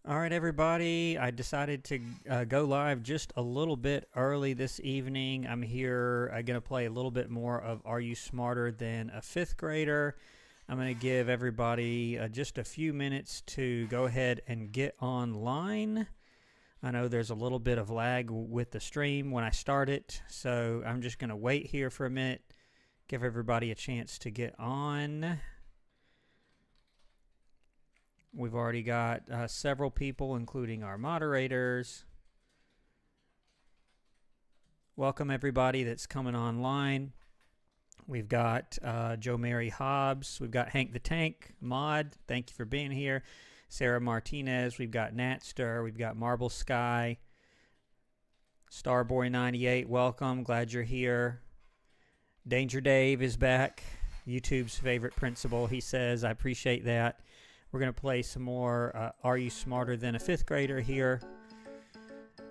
All right, everybody. I decided to go live just a little bit early this evening. I'm here going to play a little bit more of Are You Smarter Than a Fifth Grader? I'm going to give everybody just a few minutes to go ahead and get online. I know there's a little bit of lag with the stream when I start it, so I'm just going to wait here for a minute, give everybody a chance to get on. We've already got several people, including our moderators. Welcome, everybody that's coming online. We've got Joe Mary Hobbs. We've got Hank the Tank, Mod. Thank you for being here. Sarah Martinez. We've got Natster. We've got Marble Sky. Starboy98, welcome. Glad you're here. Danger Dave is back. YouTube's favorite principal. He says, I appreciate that. We're going to play some more Are You Smarter Than a Fifth Grader here.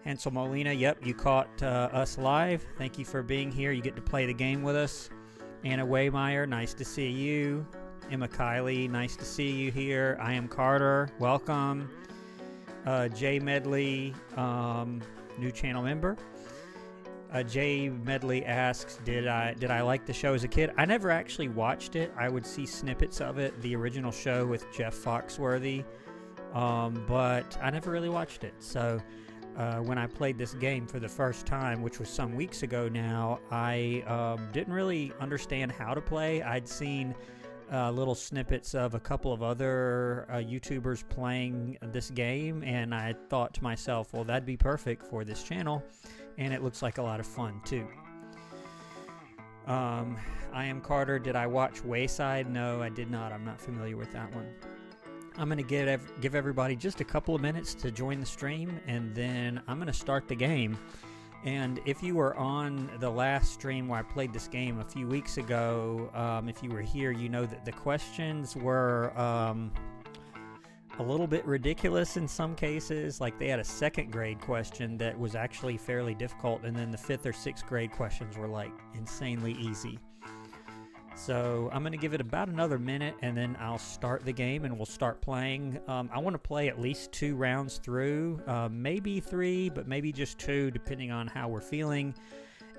Hansel Molina, yep, you caught us live. Thank you for being here. You get to play the game with us. Anna Waymeyer, nice to see you. Emma Kiley, nice to see you here. I am Carter, welcome. Jay Medley, new channel member. Jay Medley asks, did I like the show as a kid? I never actually watched it. I would see snippets of it, the original show with Jeff Foxworthy, but I never really watched it. So when I played this game for the first time, which was some weeks ago now, I didn't really understand how to play. I'd seen little snippets of a couple of other YouTubers playing this game, and I thought to myself, well, that'd be perfect for this channel. And it looks like a lot of fun, too. I am Carter. Did I watch Wayside? No, I did not. I'm not familiar with that one. I'm going to give everybody just a couple of minutes to join the stream, and then I'm going to start the game. And if you were on the last stream where I played this game a few weeks ago, if you were here, you know that the questions were a little bit ridiculous in some cases. Like they had a second grade question that was actually fairly difficult, and then the fifth or sixth grade questions were like insanely easy. So I'm going to give it about another minute, and then I'll start the game and we'll start playing. I want to play at least 2 rounds through, maybe 3, but maybe just 2 depending on how we're feeling.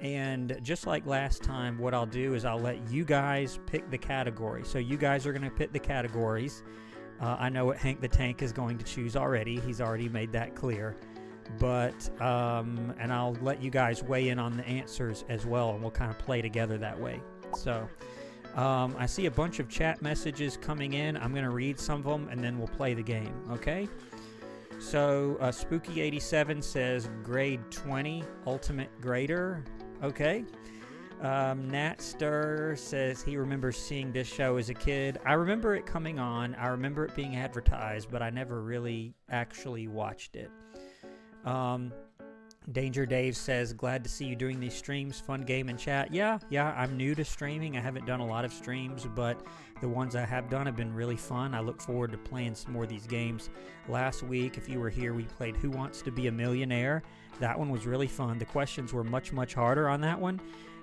And just like last time, what I'll do is I'll let you guys pick the category. So you guys are going to pick the categories. I know what Hank the Tank is going to choose already. He's already made that clear. But, and I'll let you guys weigh in on the answers as well, and we'll kind of play together that way. So, I see a bunch of chat messages coming in. I'm going to read some of them, and then we'll play the game, okay? So, Spooky87 says, grade 20, ultimate grader, okay? Natster says he remembers seeing this show as a kid. I remember it coming on. I remember it being advertised, but I never really actually watched it. Danger Dave says, glad to see you doing these streams. Fun game and chat. Yeah, I'm new to streaming. I haven't done a lot of streams, but the ones I have done have been really fun. I look forward to playing some more of these games. Last week, if you were here, we played Who Wants to Be a Millionaire. That one was really fun. The questions were much, much harder on that one.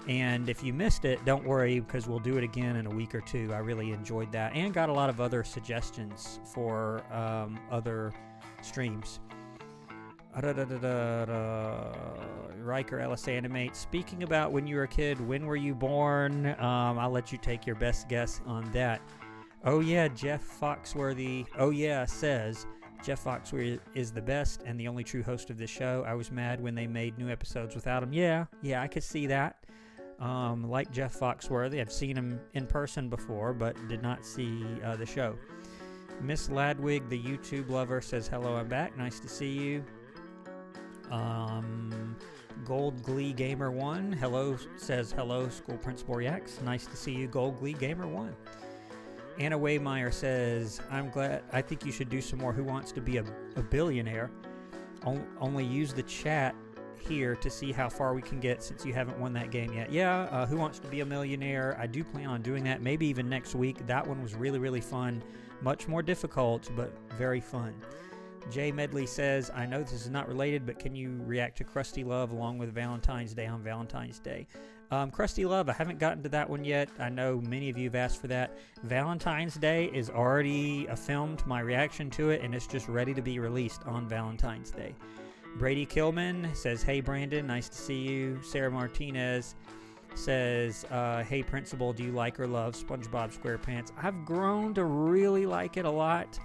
And if you missed it, don't worry, because we'll do it again in a week or 2. I really enjoyed that and got a lot of other suggestions for other streams. Riker Ellis Animate. Speaking about when you were a kid, when were you born? I'll let you take your best guess on that. Oh yeah, Jeff Foxworthy. Oh yeah, says Jeff Foxworthy is the best and the only true host of this show. I was mad when they made new episodes without him. Yeah, I could see that. Like Jeff Foxworthy, I've seen him in person before, but did not see the show. Miss Ladwig, the YouTube lover, says hello, I'm back. Nice to see you. Gold Glee Gamer 1 says hello, School Principal Reacts. Nice to see you, Gold Glee Gamer 1. Anna Waymeyer says, I think you should do some more Who Wants to Be a Billionaire. Only use the chat here to see how far we can get since you haven't won that game yet. Yeah, Who Wants to Be a Millionaire? I do plan on doing that, maybe even next week. That one was really, really fun. Much more difficult, but very fun. Jay Medley says, I know this is not related, but can you react to Krusty Love along with Valentine's Day on Valentine's Day? Krusty Love, I haven't gotten to that one yet. I know many of you have asked for that. Valentine's Day is already filmed, my reaction to it, and it's just ready to be released on Valentine's Day. Brady Kilman says, hey, Brandon, nice to see you. Sarah Martinez says, hey, Principal, do you like or love SpongeBob SquarePants? I've grown to really like it a lot.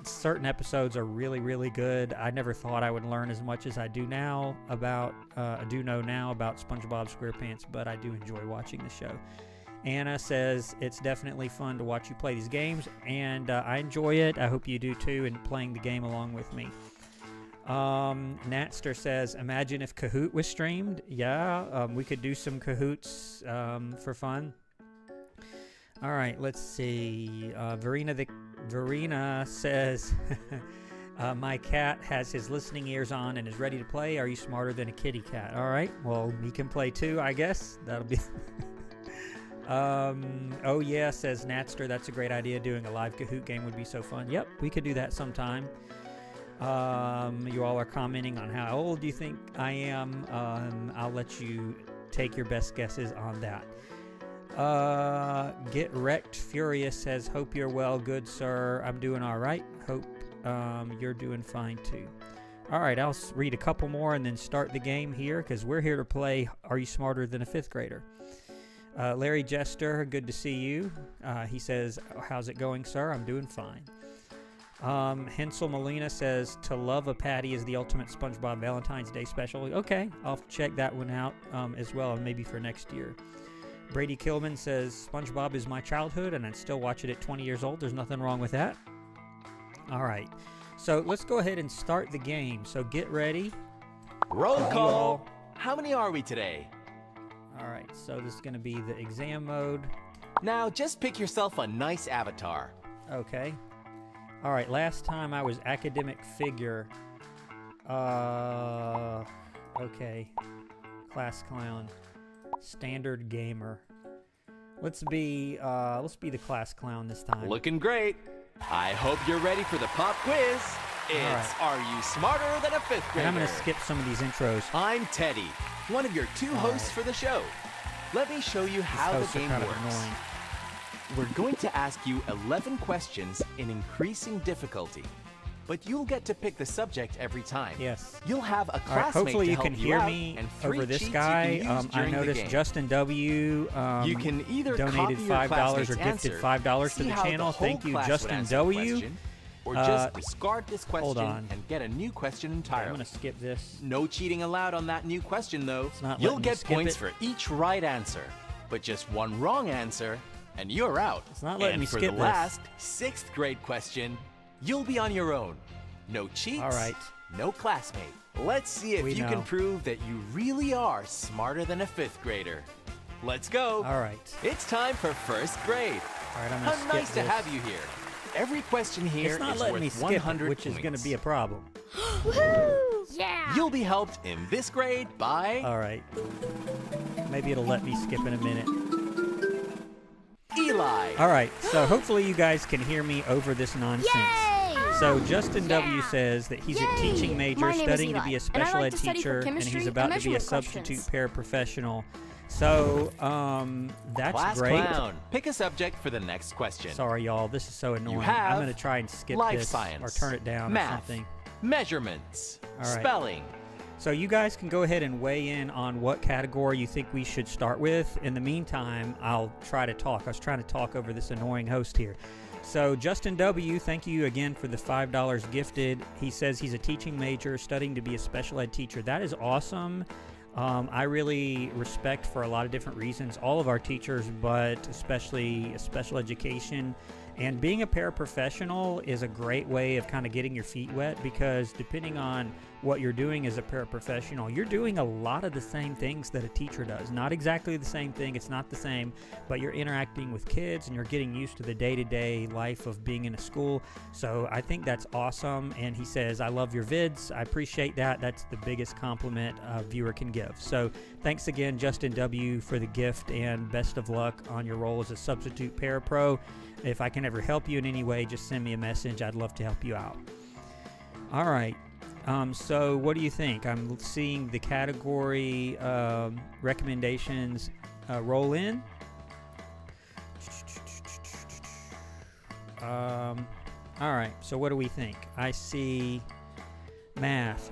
Certain episodes are really, really good. I never thought I would learn as much as I do now about, SpongeBob SquarePants, but I do enjoy watching the show. Anna says, it's definitely fun to watch you play these games, and I enjoy it. I hope you do too, and playing the game along with me. Natster says, imagine if Kahoot was streamed. Yeah, we could do some Kahoots for fun. All right, let's see. Verena says, my cat has his listening ears on and is ready to play. Are you smarter than a kitty cat? All right, well, he can play too, I guess. That'll be... oh yeah, says Natster, that's a great idea. Doing a live Kahoot game would be so fun. Yep, we could do that sometime. You all are commenting on how old you think I am. I'll let you take your best guesses on that. Get Wrecked Furious says, hope you're well, good sir. I'm doing all right. Hope you're doing fine too. All right, I'll read a couple more and then start the game here, because we're here to play Are You Smarter Than a Fifth Grader? Larry Jester, good to see you. He says, how's it going, sir? I'm doing fine. Hensel Molina says, to love a patty is the ultimate SpongeBob Valentine's Day special. Okay, I'll check that one out as well, maybe for next year. Brady Kilman says, SpongeBob is my childhood, and I'd still watch it at 20 years old. There's nothing wrong with that. All right, so let's go ahead and start the game. So get ready. Roll call. How many are we today? All right, so this is going to be the exam mode. Now just pick yourself a nice avatar. Okay. All right, last time I was academic figure. Okay. Class clown. Standard gamer. Let's be the class clown this time. Looking great. I hope you're ready for the pop quiz. It's Are You Smarter Than a Fifth Grader? And I'm going to skip some of these intros. I'm Teddy, one of your two hosts for the show. Let me show you how the game works. We're going to ask you 11 questions in increasing difficulty, but you'll get to pick the subject every time. Yes. You'll have a classmate hopefully to you help can you hear out, me and 3 over this cheats guy. you can use I during the noticed game. Justin W. You can either donated copy your $5 or classmate's gifted answer, $5 to see the how channel. whole Thank you, class would Justin answer the W. question, or just discard this question and get a new question entirely. I'm going to skip this. No cheating allowed on that new question, though. Not You'll letting get me skip points it. for each right answer, but just one wrong answer, and you're out. It's not letting and me for skip the this. last 6th grade question, you'll be on your own. No cheats. All right. No classmate. Let's see if you can prove that you really are smarter than a 5th grader. Let's go. All right. It's time for 1st grade. All right, I'm going to skip How nice this. to have you here. Every question here It's not is letting me worth skip 100 it, which is going to be a problem. Woohoo! Yeah! You'll be helped in this grade by All right. Maybe it'll let me skip in a minute. Eli. All right, so hopefully you guys can hear me over this nonsense. Yay! So Justin W. Yeah. says that he's a Yay! teaching major My name is studying to Eli, be a and I special like ed to study for teacher, and chemistry he's and about to be a measurement substitute questions. paraprofessional. So, that's Class great. clown. Pick a subject for the next question. Sorry, y'all. This is so annoying. have I'm going to try and skip life this science, or turn it down math, or something. Measurements, All right. spelling. So you guys can go ahead and weigh in on what category you think we should start with. In the meantime, I'll try to talk. I was trying to talk over this annoying host here. So Justin W., thank you again for the $5 gifted. He says he's a teaching major studying to be a special ed teacher. That is awesome. I really respect, for a lot of different reasons, all of our teachers, but especially special education. And being a paraprofessional is a great way of kind of getting your feet wet, because depending on what you're doing as a paraprofessional, you're doing a lot of the same things that a teacher does. Not exactly the same thing, it's not the same, but you're interacting with kids and you're getting used to the day-to-day life of being in a school. So I think that's awesome. And he says, I love your vids. I appreciate that. That's the biggest compliment a viewer can give. So thanks again, Justin W., for the gift, and best of luck on your role as a substitute parapro. If I can ever help you in any way, just send me a message. I'd love to help you out. All right. So what do you think? I'm seeing the category recommendations roll in. All right, so what do we think? I see math,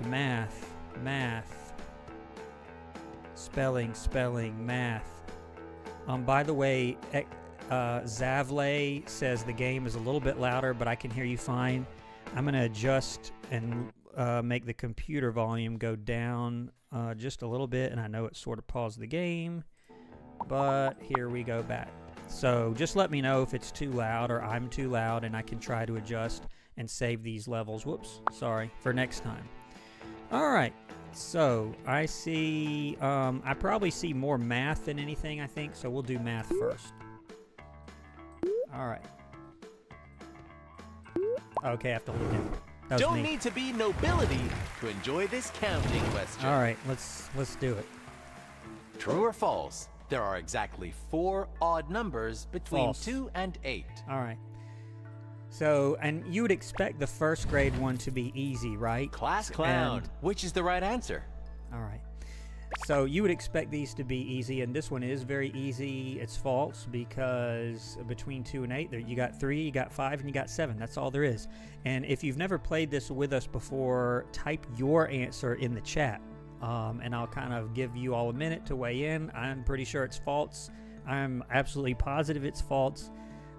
spelling, math. By the way, Zavley says the game is a little bit louder, but I can hear you fine. I'm going to adjust and make the computer volume go down just a little bit, and I know it sort of paused the game, but here we go back. So just let me know if it's too loud or I'm too loud, and I can try to adjust and save these levels. Whoops, sorry, for next time. All right, so I see, I probably see more math than anything, I think, so we'll do math first. All right. Okay, I have to hold it down. That was Don't me. need to be nobility to enjoy this counting question. All right, let's do it. True or false? There are exactly 4 odd numbers between False. 2 and 8. All right. So, and you would expect the first grade one to be easy, right? Class clown. And- Which is the right answer? All right. So you would expect these to be easy, and this one is very easy. It's false because between 2 and 8, there you got 3, you got 5, and you got 7. That's all there is. And if you've never played this with us before, type your answer in the chat, and I'll kind of give you all a minute to weigh in. I'm pretty sure it's false. I'm absolutely positive it's false.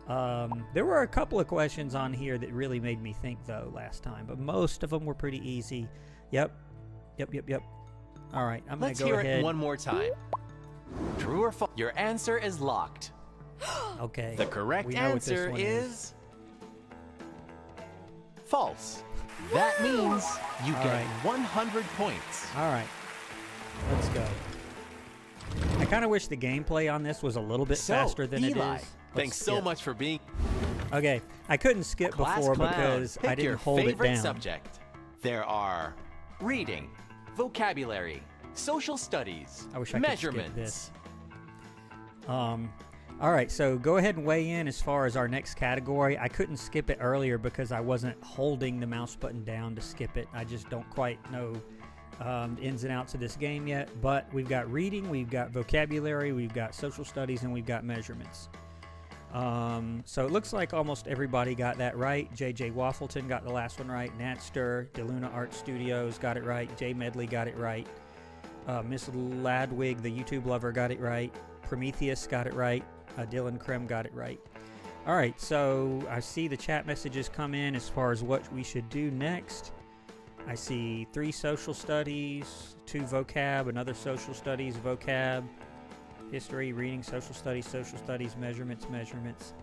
There were a couple of questions on here that really made me think, though, last time, but most of them were pretty easy. Yep. All right, I'm going Let's to go hear ahead. it one more time. True or false? Your answer is locked. Okay. The correct we know what this answer one is false. That means you All get right. 100 points. All right, let's go. I kind of wish the gameplay on this was a little bit faster than it Eli, is. thanks so much for being Okay, I couldn't skip Class before clown. because Pick I didn't your hold it favorite down. subject. There are reading, vocabulary, social studies, I wish I measurements. could skip this. All right, so go ahead and weigh in as far as our next category. I couldn't skip it earlier because I wasn't holding the mouse button down to skip it. I just don't quite know the ins and outs of this game yet. But we've got reading, we've got vocabulary, we've got social studies, and we've got measurements. So it looks like almost everybody got that right. JJ Waffleton got the last one right. Natster, DeLuna Art Studios got it right. Jay Medley got it right. Miss Ladwig, the YouTube lover, got it right. Prometheus got it right. Dylan Krem got it right. All right, so I see the chat messages come in as far as what we should do next. I see 3 social studies, 2 vocab, another social studies, vocab, history, reading, social studies, measurements.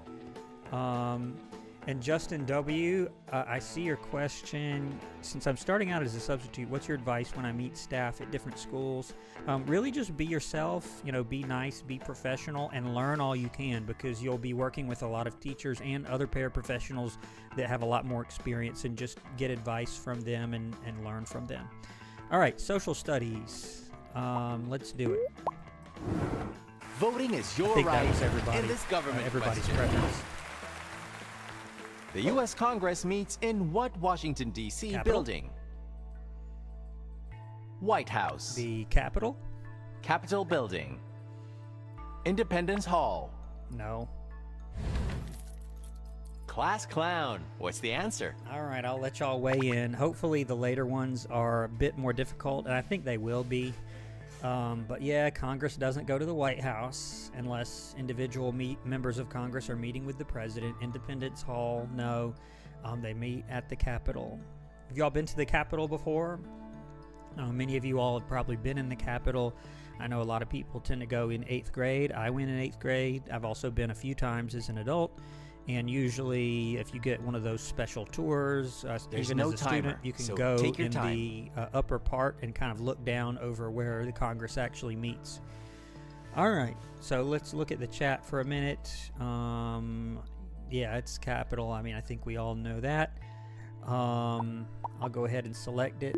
And Justin W., I see your question. Since I'm starting out as a substitute, what's your advice when I meet staff at different schools? Really just be yourself, be nice, be professional, and learn all you can, because you'll be working with a lot of teachers and other paraprofessionals that have a lot more experience, and just get advice from them and learn from them. All right, social studies. Let's do it. Voting is I your think right that was everybody, in this government everybody's question. preference. The U.S. Congress meets in what Washington, D.C. Capitol? building? White House. The Capitol? Capitol Building. Independence Hall. No. Class clown. What's the answer? All right, I'll let y'all weigh in. Hopefully the later ones are a bit more difficult, and I think they will be. But yeah, Congress doesn't go to the White House unless individual members of Congress are meeting with the president. Independence Hall, no. They meet at the Capitol. Have y'all been to the Capitol before? Many of you all have probably been in the Capitol. I know a lot of people tend to go in 8th grade. I went in 8th grade. I've also been a few times as an adult. And usually, if you get one of those special tours, There's even no as a timer, student, you can so go take your in time. the upper part and kind of look down over where the Congress actually meets. All right, so let's look at the chat for a minute. Yeah, it's Capitol. I mean, I think we all know that. I'll go ahead and select it.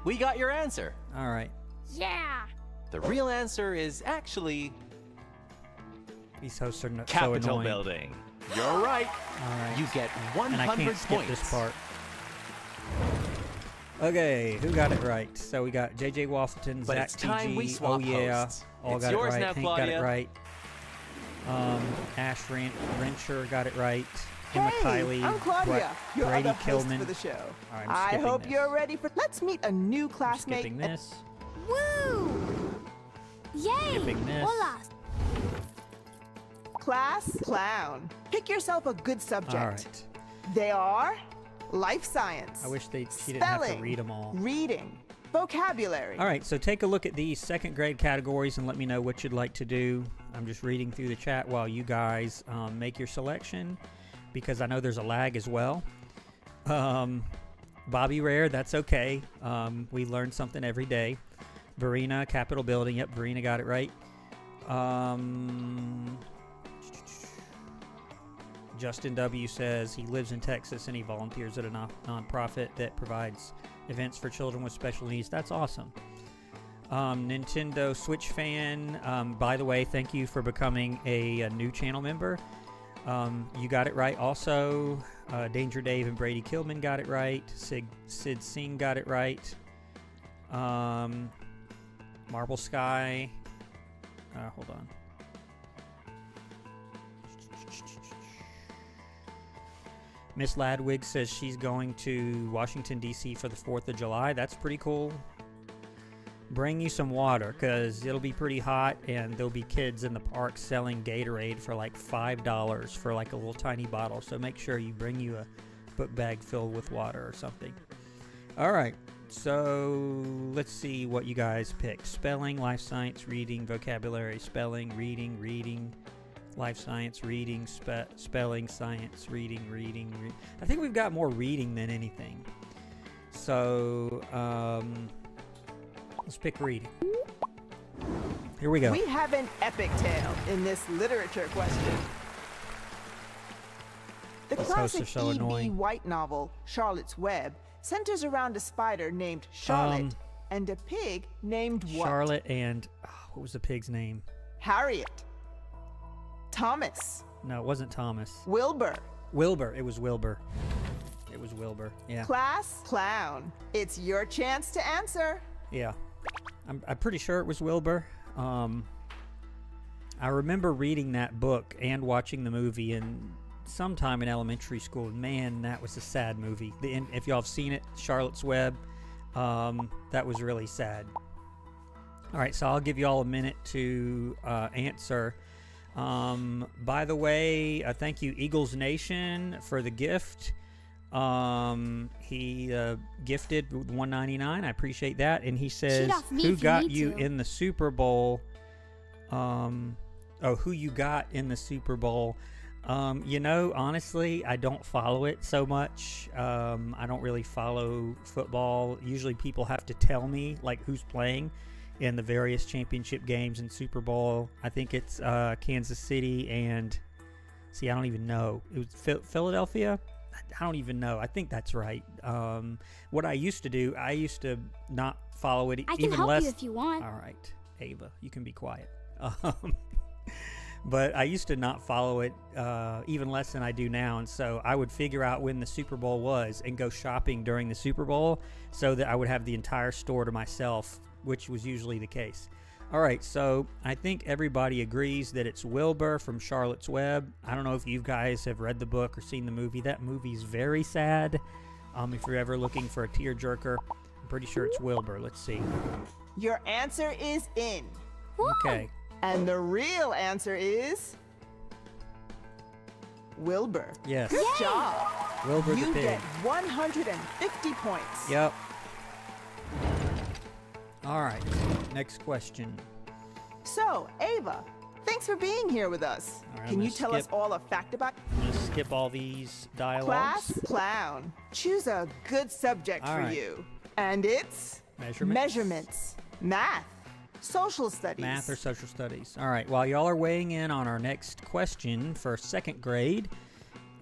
We got your answer. All right. Yeah. The real answer is actually These hosts are so Capitol annoying. Building. You're right. All right. You get 100 and I can't skip points. this part. Okay, who got it right? So we got JJ Waffleton, But Zach it's time TG, we swap yeah, hosts. all It's got yours it right. now, Hank got it Claudia. right. Ash Rencher got it right. Emma Hey, Kiley, I'm Claudia, your Brady other host Kilman. for the show. I'm I skipping hope this. you're ready for. Let's meet a new I'm classmate. skipping this. Woo! Yay! Skipping this. Hola! Class clown. Pick yourself a good subject. All right. They are life science. I wish she didn't have to spelling, read them all. reading, vocabulary. All right, so take a look at these second grade categories and let me know what you'd like to do. I'm just reading through the chat while you guys make your selection because I know there's a lag as well. Bobby Rare, that's okay. We learn something every day. Verena, Capitol Building. Yep, Verena got it right. Justin W. says he lives in Texas and he volunteers at a nonprofit that provides events for children with special needs. That's awesome. Nintendo Switch fan, by the way, thank you for becoming a new channel member. You got it right. Also, Danger Dave and Brady Kilman got it right. Sid Singh got it right. Marble Sky. Hold on. Miss Ladwig says she's going to Washington, D.C. for the 4th of July. That's pretty cool. Bring you some water because it'll be pretty hot and there'll be kids in the park selling Gatorade for like $5 for like a little tiny bottle. So make sure you bring you a book bag filled with water or something. All right. So let's see what you guys picked. Spelling, life science, reading, vocabulary, spelling, reading, life science, reading, spelling, science, reading. I think we've got more reading than anything. So let's pick reading. Here we go. We have an epic tale in this literature question. The These hosts classic are so E.B. annoying. White novel, Charlotte's Web, centers around a spider named Charlotte and a pig named what? Charlotte and what was the pig's name? Harriet. Thomas. No, it wasn't Thomas. Wilbur. Wilbur. It was Wilbur. It was Wilbur. Yeah. Class clown. It's your chance to answer. Yeah. I'm pretty sure it was Wilbur. I remember reading that book and watching the movie and sometime in elementary school. Man, that was a sad movie. If y'all have seen it, Charlotte's Web, that was really sad. All right, so I'll give y'all a minute to answer. By the way, thank you, Eagles Nation, for the gift. He gifted $1.99. I appreciate that. And he says, who got you in the Super Bowl? Who you got in the Super Bowl? Honestly, I don't follow it so much. I don't really follow football. Usually people have to tell me like who's playing in the various championship games and Super Bowl. I think it's Kansas City and I don't even know. It was Philadelphia. I don't even know. I think that's right. What I used to do, I used to not follow it. I can even help less. you if you want. All right, Ava, you can be quiet. But I used to not follow it even less than I do now, and so I would figure out when the Super Bowl was and go shopping during the Super Bowl so that I would have the entire store to myself, which was usually the case. All right, so I think everybody agrees that it's Wilbur from Charlotte's Web. I don't know if you guys have read the book or seen the movie. That movie's very sad. If you're ever looking for a tearjerker, I'm pretty sure it's Wilbur. Let's see. Your answer is in. Okay. And the real answer is Wilbur. Yes. Good job. Wilbur the You pig. get 150 points. Yep. All right. Next question. So, Ava, thanks for being here with us. All right, Can I'm you gonna tell us skip- all a fact about I'm going to skip all these dialogues. Class clown? Choose a good subject All for right. you. And it's Measurements. math, social studies. Math or social studies. All right. While y'all are weighing in on our next question for second grade,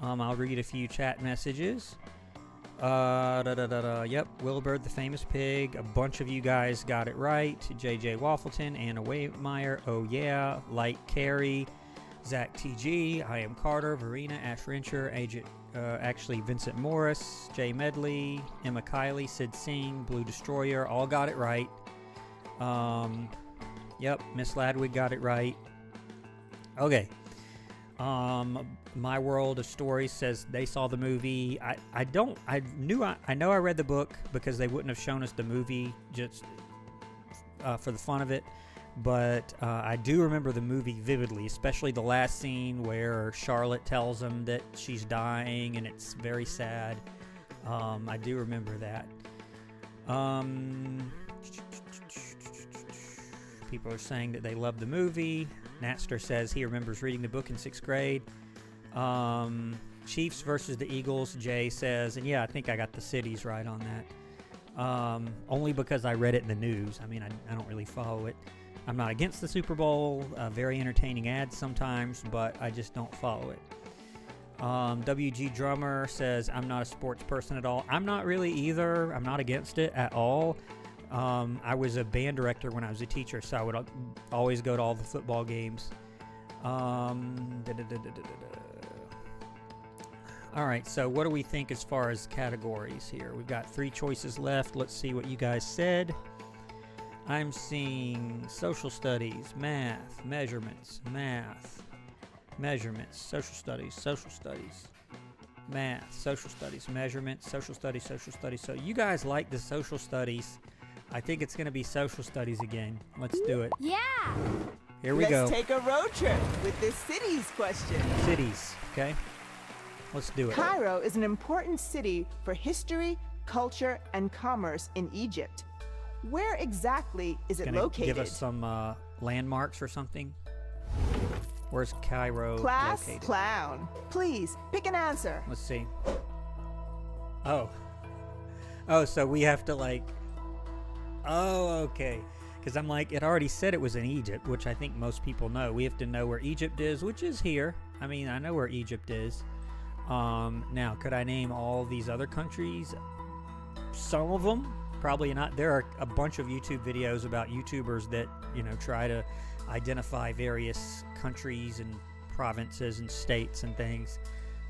I'll read a few chat messages. Yep, Wilbur the famous pig. A bunch of you guys got it right. JJ Waffleton, Anna Waymire, oh yeah, Light Carey, Zach TG, I am Carter, Verena, Ash Rencher, Actually, Vincent Morris, Jay Medley, Emma Kiley, Sid Singh, Blue Destroyer, all got it right. Yep, Miss Ladwig got it right. Okay. My World of Stories says they saw the movie. I know I read the book because they wouldn't have shown us the movie just for the fun of it. But I do remember the movie vividly, especially the last scene where Charlotte tells him that she's dying, and it's very sad. I do remember that. People are saying that they love the movie. Natster says he remembers reading the book in 6th grade. Chiefs versus the Eagles, Jay says, and yeah, I think I got the cities right on that. Only because I read it in the news. I mean, I don't really follow it. I'm not against the Super Bowl. Very entertaining ads sometimes, but I just don't follow it. WG Drummer says, I'm not a sports person at all. I'm not really either. I'm not against it at all. I was a band director when I was a teacher, so I would always go to all the football games. All right, so what do we think as far as categories here? We've got 3 choices left. Let's see what you guys said. I'm seeing social studies, math, measurements, social studies, math, social studies, measurements, social studies. So you guys like the social studies. I think it's going to be social studies again. Let's do it. Yeah. Here we go. Let's take a road trip with this cities question. Cities, okay? Let's do it. Cairo is an important city for history, culture, and commerce in Egypt. Where exactly is it located? Give us some landmarks or something. Where's Cairo Class located? clown. Please, pick an answer. Let's see. Oh, so we have to okay. Because I'm like, it already said it was in Egypt, which I think most people know. We have to know where Egypt is, which is here. I mean, I know where Egypt is. Now, could I name all these other countries? Some of them. Probably not. There are a bunch of YouTube videos about YouTubers that, try to identify various countries and provinces and states and things.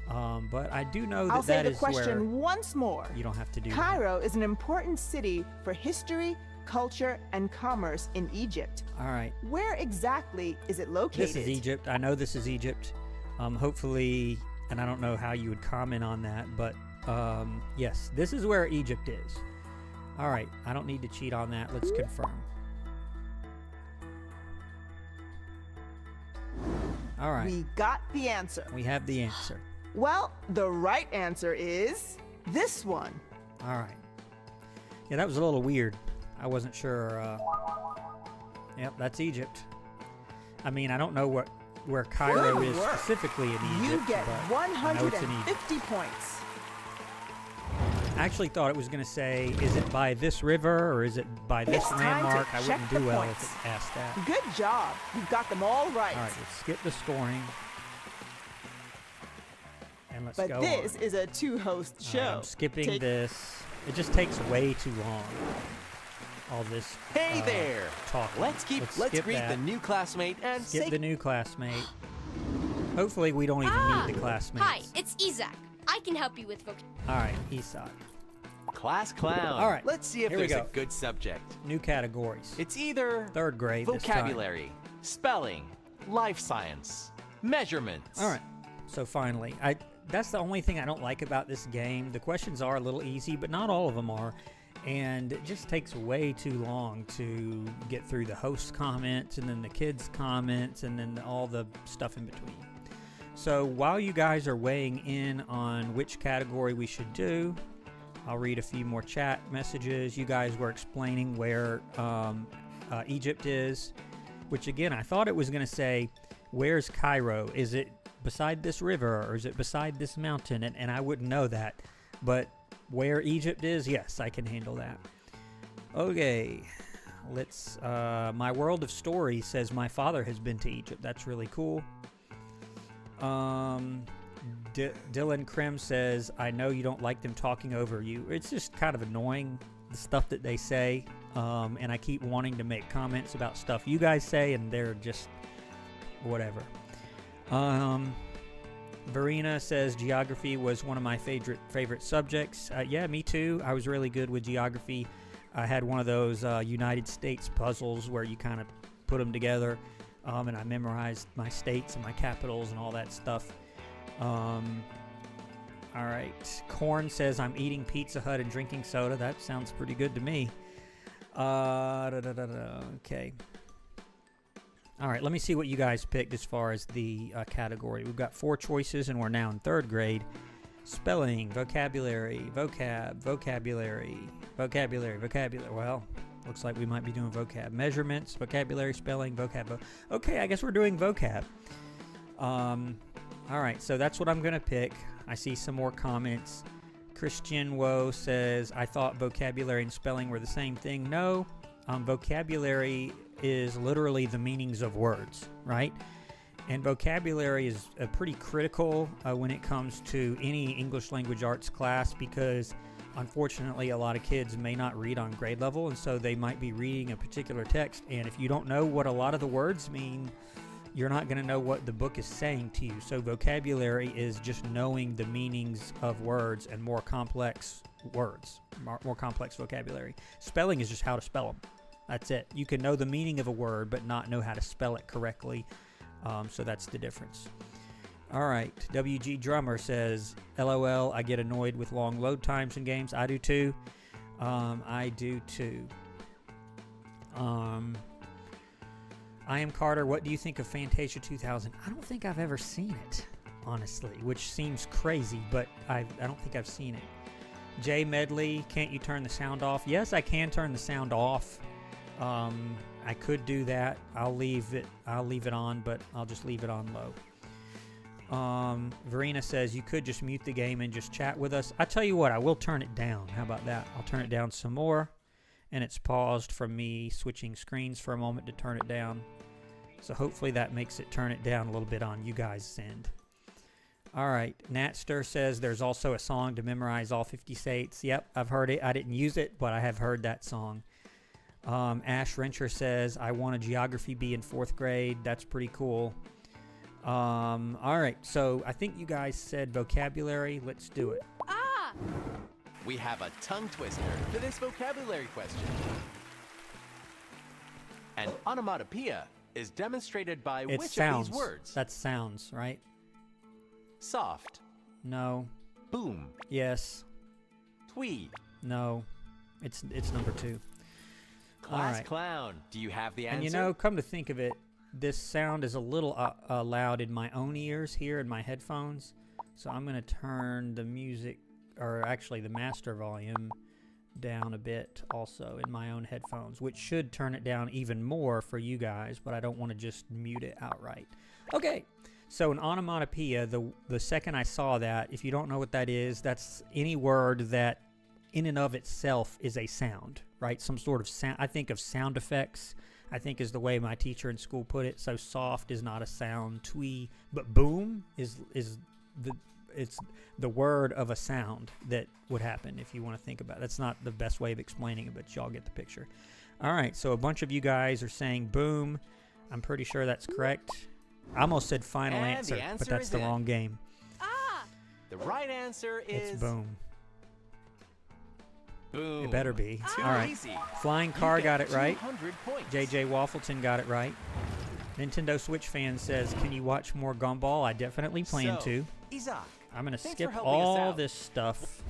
But I do know that I'll say that the is question where once more. you don't have to do Cairo is an important city for history, culture, and commerce in Egypt. All right. Where exactly is it located? This is Egypt. I know this is Egypt. Hopefully, and I don't know how you would comment on that, but yes, this is where Egypt is. All right, I don't need to cheat on that. Let's confirm. All right. We got the answer. We have the answer. Well, the right answer is this one. All right. Yeah, that was a little weird. I wasn't sure. Yep, that's Egypt. I mean, I don't know where Cairo Good is work. specifically in Egypt. You get but I know it's in Egypt. 150 points. I actually thought it was going to say, is it by this river or is it by this It's time to landmark? I check wouldn't the do well points. if it asked that. Good job. You've got them all right. All right, let's skip the scoring. And let's But go this on. is a two-host show. All right, I'm skipping Take- this. It just takes way too long. All this Hey there! talking. Let's skip greet that. the new classmate and Skip say the new classmate. Hopefully we don't even meet the classmates. Hi, it's Isaac. I can help you with All right, Esau. class clown. All right, Let's see if here we there's a go. good subject. New categories. It's either 3rd grade this time. vocabulary, spelling, life science, measurements. All right, so finally, that's the only thing I don't like about this game. The questions are a little easy, but not all of them are. And it just takes way too long to get through the host comments and then the kids' comments and then all the stuff in between. So while you guys are weighing in on which category we should do, I'll read a few more chat messages. You guys were explaining where Egypt is, which again, I thought it was going to say, where's Cairo? Is it beside this river or is it beside this mountain? And I wouldn't know that. But where Egypt is, yes, I can handle that. Okay, let's, My World of Stories says my father has been to Egypt. That's really cool. Dylan Krim says, I know you don't like them talking over you. It's just kind of annoying, the stuff that they say. And I keep wanting to make comments about stuff you guys say, and they're just whatever. Verena says geography was one of my favorite subjects. Yeah, me too. I was really good with geography. I had one of those United States puzzles where you kind of put them together, and I memorized my states and my capitals and all that stuff. All right. Corn says I'm eating Pizza Hut and drinking soda. That sounds pretty good to me. Okay. All right, let me see what you guys picked as far as the category. We've got 4 choices, and we're now in 3rd grade. Spelling, vocabulary, vocabulary. Well, looks like we might be doing vocab. Measurements, vocabulary, spelling, vocab. Okay, I guess we're doing vocab. All right, so that's what I'm going to pick. I see some more comments. Christian Woe says, I thought vocabulary and spelling were the same thing. No, vocabulary is literally the meanings of words, right? And vocabulary is pretty critical when it comes to any English language arts class, because unfortunately a lot of kids may not read on grade level, and so they might be reading a particular text, and if you don't know what a lot of the words mean, you're not going to know what the book is saying to you. So vocabulary is just knowing the meanings of words and more complex words, more complex vocabulary. Spelling is just how to spell them. That's it. You can know the meaning of a word but not know how to spell it correctly. So that's the difference. All right. WG Drummer says, LOL, I get annoyed with long load times in games. I do too. I am Carter. What do you think of Fantasia 2000? I don't think I've ever seen it, honestly, which seems crazy, but I don't think I've seen it. Jay Medley, can't you turn the sound off? Yes, I can turn the sound off. I could do that. I'll leave it on, but I'll just leave it on low. Verena says you could just mute the game and just chat with us. I tell you what, I will turn it down. How about that? I'll turn it down some more, and it's paused from me switching screens for a moment to turn it down. So hopefully that makes it turn it down a little bit on you guys' end. All right. Natster says there's also a song to memorize all 50 states. Yep, I've heard it. I didn't use it, but I have heard that song. Ash Rencher says, I want a geography B in 4th grade. That's pretty cool. All right, so I think you guys said vocabulary. Let's do it. We have a tongue twister for this vocabulary question. An onomatopoeia is demonstrated by It's which sounds. of these words? That's sounds, right? Soft, No. boom, Yes. twee. No. It's number 2. Class right. clown, do you have the answer? And you know, come to think of it, this sound is a little loud in my own ears here in my headphones. So I'm going to turn the music, or actually the master volume, down a bit also in my own headphones, which should turn it down even more for you guys, but I don't want to just mute it outright. Okay, so an onomatopoeia, the second I saw that, if you don't know what that is, that's any word that in and of itself is a sound, right? Some sort of sound. I think of sound effects, I think is the way my teacher in school put it. So soft is not a sound, twee, but boom is the word of a sound that would happen if you want to think about it. That's not the best way of explaining it, but y'all get the picture. All right, so a bunch of you guys are saying boom. I'm pretty sure that's correct. I almost said final And answer, the answer but that's is the in. wrong game. The right answer is It's boom. boom. It better be. Too All right. easy. Flying You Car get got it right. 200 points. JJ Waffleton got it right. Nintendo Switch fan says, can you watch more Gumball? I definitely plan So, to. Isaac, I'm going to thanks skip for helping us all out. this stuff.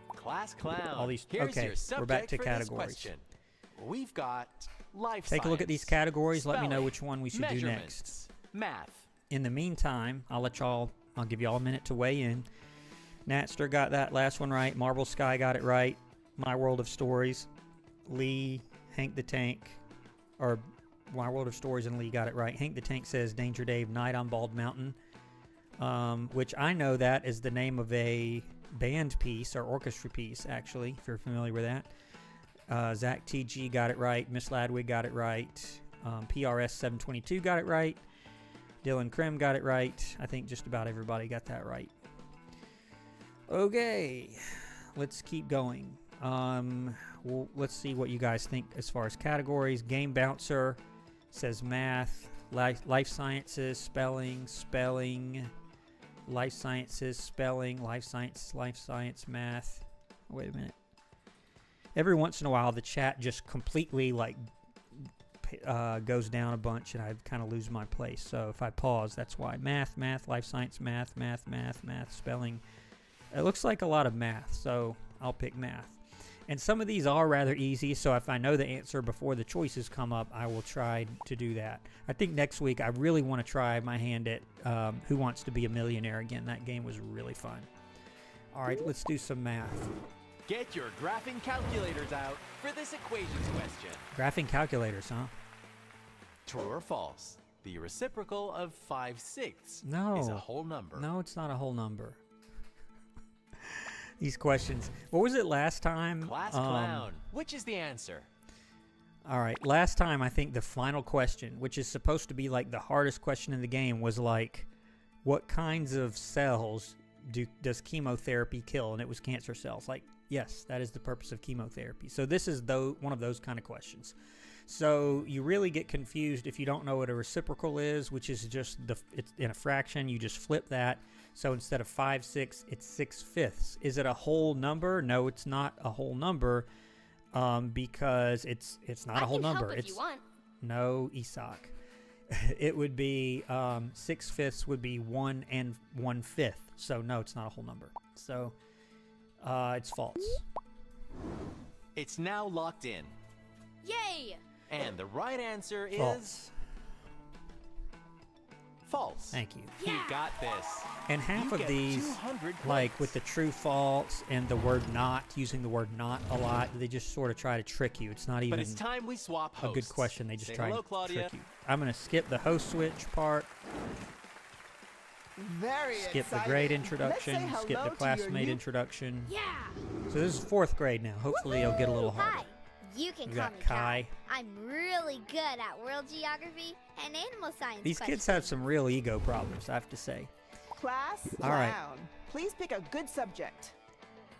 Class clown. All these- Here's okay, your we're back subject to for categories. This question. We've got life Take a look at these science, categories. Let me know spelling, which one we should do next. measurements, math. In the meantime, I'll give you all a minute to weigh in. Natster got that last one right. Marble Sky got it right. My World of Stories. Lee, Hank the Tank, or My World of Stories and Lee got it right. Hank the Tank says Danger Dave, Night on Bald Mountain, which I know that is the name of a band piece or orchestra piece, actually, if you're familiar with that. Zach TG got it right. Miss Ladwig got it right. PRS 722 got it right. Dylan Krim got it right. I think just about everybody got that right. Okay, let's keep going. Let's see what you guys think as far as categories. Game Bouncer says math, life sciences, spelling, life sciences, spelling, life science, math. Wait a minute. Every once in a while, the chat just completely like goes down a bunch, and I kind of lose my place. So if I pause, that's why. Math, life science, math, spelling. It looks like a lot of math, so I'll pick math. And some of these are rather easy, so if I know the answer before the choices come up, I will try to do that. I think next week I really want to try my hand at Who Wants to Be a Millionaire again. That game was really fun. All right, let's do some math. Get your graphing calculators out for this equations question. Graphing calculators, huh? True or false? The reciprocal of 5/6 No. is a whole number. No, it's not a whole number. These questions. What was it last time? Class clown. Which is the answer? All right. Last time, I think the final question, which is supposed to be like the hardest question in the game, was like, what kinds of cells does chemotherapy kill? And it was cancer cells. Like, yes, that is the purpose of chemotherapy. So this is one of those kind of questions. So you really get confused if you don't know what a reciprocal is, which is just it's in a fraction. You just flip that. So instead of 5/6, it's 6/5. Is it a whole number? No, it's not a whole number, because it's not a whole number. I can help if you want. No, Isaac. It would be 6/5 would be 1 and 1/5. So no, it's not a whole number. So it's false. It's now locked in. Yay! And the right answer is False. false. Thank you. You got this. And half You of get these, 200 like points. with the true false and the word not, using the word not a lot, they just sort of try to trick you. It's not even But it's time we swap a hosts. good question. They just Say try hello, to Claudia. trick you. I'm going to skip the host switch part, Very skip the exciting. grade Let's introduction, say hello skip the to your classmate new- introduction. Yeah! So this is 4th grade now. Hopefully it'll get a little harder. Hi, you can We call got me Kai. Kai. I'm really good at world geography and animal science. These kids have some real ego problems, I have to say. Class All right. clown. Please pick a good subject.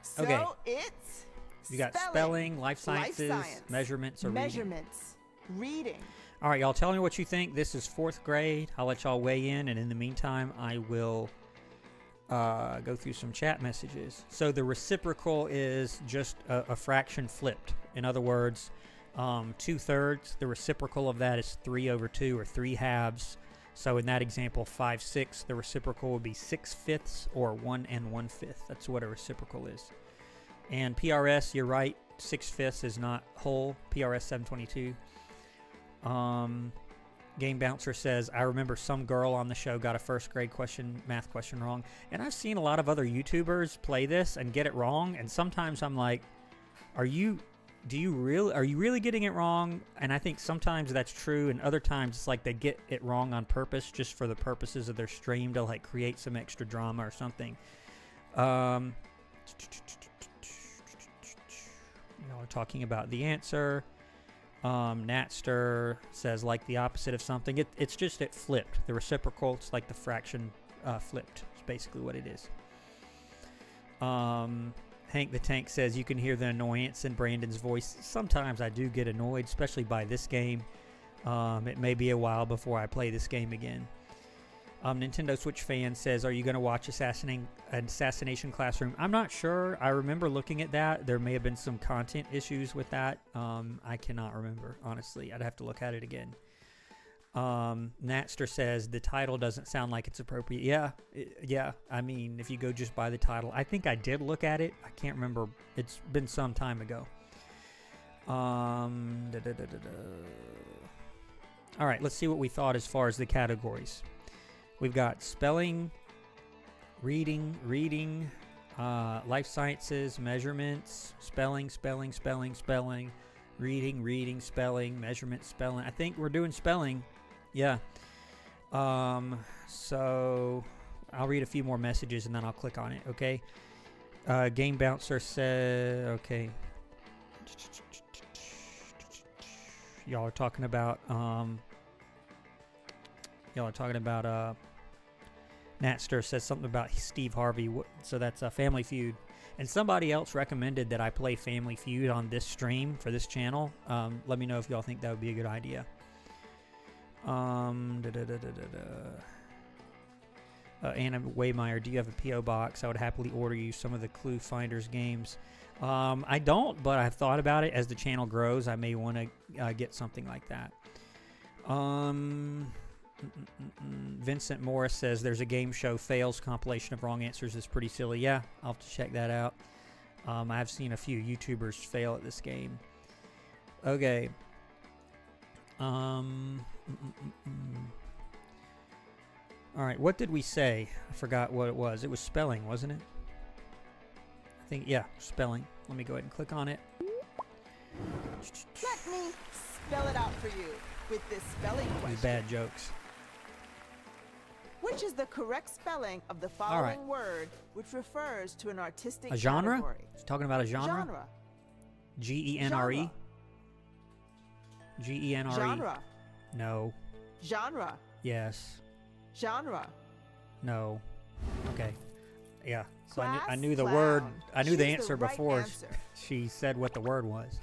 So Okay. it's You got spelling, life sciences, science, measurements, or reading. measurements, reading. All right, y'all tell me what you think. This is 4th grade. I'll let y'all weigh in, and in the meantime, I will go through some chat messages. So the reciprocal is just a fraction flipped. In other words, 2/3, the reciprocal of that is 3/2 or 3/2. So in that example, 5/6, the reciprocal would be 6/5 or 1 and 1/5. That's what a reciprocal is. And PRS, you're right, 6/5 is not whole. PRS 722. Game Bouncer says, I remember some girl on the show got a 1st grade math question wrong. And I've seen a lot of other YouTubers play this and get it wrong. And sometimes I'm like, are you really getting it wrong? And I think sometimes that's true. And other times it's like they get it wrong on purpose, just for the purposes of their stream to like create some extra drama or something. Y'all are talking about the answer. Natster says like the opposite of something. It's just it flipped. The reciprocal, it's like the fraction flipped. It's basically what it is. Hank the Tank says you can hear the annoyance in Brandon's voice. Sometimes I do get annoyed, especially by this game. It may be a while before I play this game again. Nintendo Switch fan says, are you going to watch Assassination Classroom? I'm not sure. I remember looking at that. There may have been some content issues with that. I cannot remember, honestly. I'd have to look at it again. Natster says, the title doesn't sound like it's appropriate. Yeah. I mean, if you go just by the title. I think I did look at it. I can't remember. It's been some time ago. All right, let's see what we thought as far as the categories. We've got spelling, reading, life sciences, measurements, spelling, reading, spelling, measurement, spelling. I think we're doing spelling. Yeah. So I'll read a few more messages and then I'll click on it, okay? Game Bouncer said, okay. Y'all are talking about, Natster says something about Steve Harvey, so that's a Family Feud. And somebody else recommended that I play Family Feud on this stream for this channel. Let me know if y'all think that would be a good idea. Anna Waymeyer, do you have a P.O. box? I would happily order you some of the Clue Finders games. I don't, but I've thought about it. As the channel grows, I may want to get something like that. Vincent Morris says there's a game show fails compilation of wrong answers. It's pretty silly. Yeah, I'll have to check that out. I've seen a few YouTubers fail at this game. Okay. All right, what did we say? I forgot what it was. It was spelling, wasn't it? I think, yeah, spelling. Let me go ahead and click on it. Let me spell it out for you with this spelling question. These bad jokes. Which is the correct spelling of the following word, which refers to an artistic A genre? category? It's talking about a genre? Genre. G-E-N-R-E? G-E-N-R-E. Genre. No. Genre. Yes. Genre. No. Okay. Yeah. So I Class knew the clown. word. I knew the Choose answer right before answer. she said what the word was.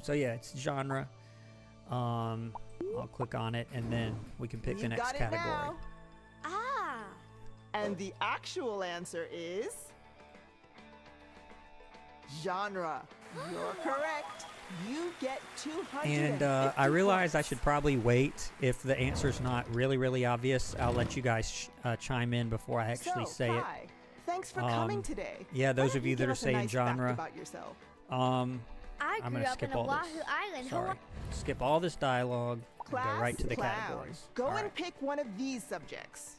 So yeah, it's genre. I'll click on it and then we can pick You the next got it category. now. Ah. And the actual answer is genre. You're correct. You get 200. And I realize I should probably wait. If the answer's not really, really obvious, I'll let you guys chime in before I actually say it. Kai, thanks for coming today. Yeah, those Why of don't you that give are us a saying nice genre. fact about yourself? I'm I grew gonna up skip in all Oahu this. Island, Sorry. Hawaii. Skip all this dialogue. And go Class right to the clown. categories. Go All and right. pick one of these subjects.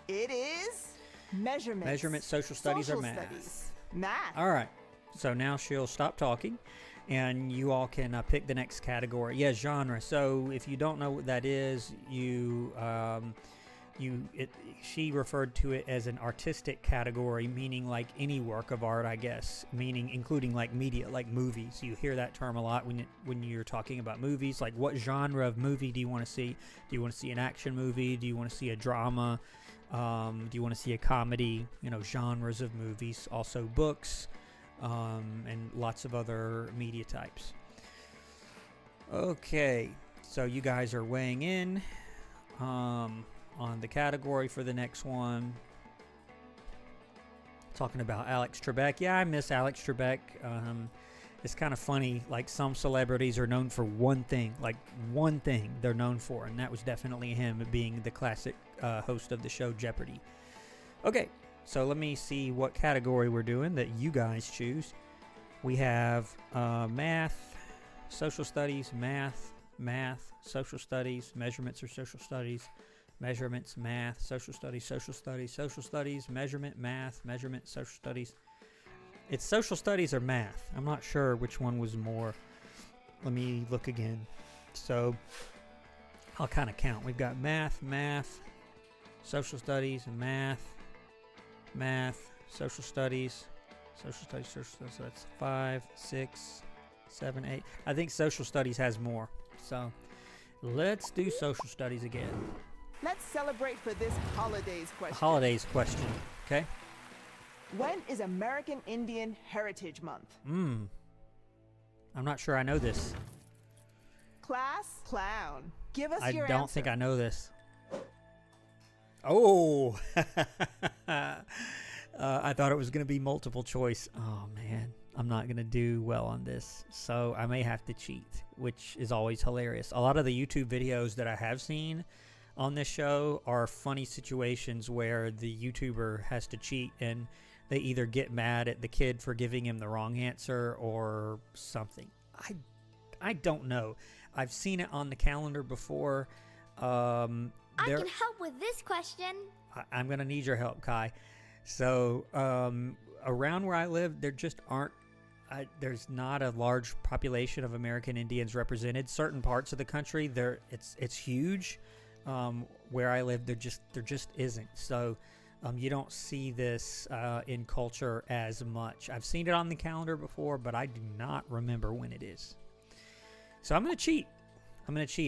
It is measurements. Measurement, social studies, or Social math. studies. Math. All right. So now she'll stop talking, and you all can pick the next category. Yeah, genre. So if you don't know what that is, she referred to it as an artistic category, meaning like any work of art, I guess, meaning including like media, like movies. You hear that term a lot when you're talking about movies. Like, what genre of movie do you want to see? Do you want to see an action movie? Do you want to see a drama? Do you want to see a comedy? You know, genres of movies. Also books, and lots of other media types. Okay, so you guys are weighing in on the category for the next one. Talking about Alex Trebek. Yeah, I miss Alex Trebek. It's kind of funny, like some celebrities are known for one thing, like one thing they're known for, and that was definitely him being the classic host of the show Jeopardy. Okay, so let me see what category we're doing that you guys choose. We have math, social studies, math, social studies, measurements or social studies, measurements, math, social studies, measurement, math, measurement, social studies. It's social studies or math. I'm not sure which one was more. Let me look again. So I'll kind of count. We've got math, social studies, math, social studies. So that's 5, 6, 7, 8. I think social studies has more. So let's do social studies again. Let's celebrate for this holidays question. Holidays question. Okay. When is American Indian Heritage Month? I'm not sure I know this. Class clown. Give us I your don't answer. think I know this. Oh. I thought it was going to be multiple choice. Oh, man. I'm not going to do well on this. So I may have to cheat, which is always hilarious. A lot of the YouTube videos that I have seen on this show are funny situations where the YouTuber has to cheat and they either get mad at the kid for giving him the wrong answer or something. I don't know. I've seen it on the calendar before. I can help with this question. I'm going to need your help, Kai. So around where I live, there just aren't. There's not a large population of American Indians represented. Certain parts of the country, it's huge. Where I live, there just isn't. So you don't see this in culture as much. I've seen it on the calendar before, but I do not remember when it is. So I'm going to cheat.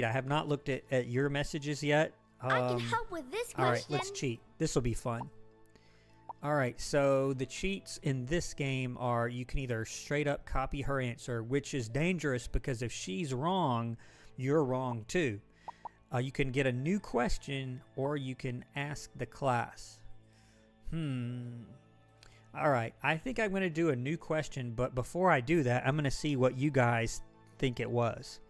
I have not looked at your messages yet. I can help with this question. All right, let's cheat. This will be fun. All right, so the cheats in this game are you can either straight up copy her answer, which is dangerous because if she's wrong, you're wrong too. You can get a new question, or you can ask the class. All right, I think I'm going to do a new question, but before I do that, I'm going to see what you guys think it was.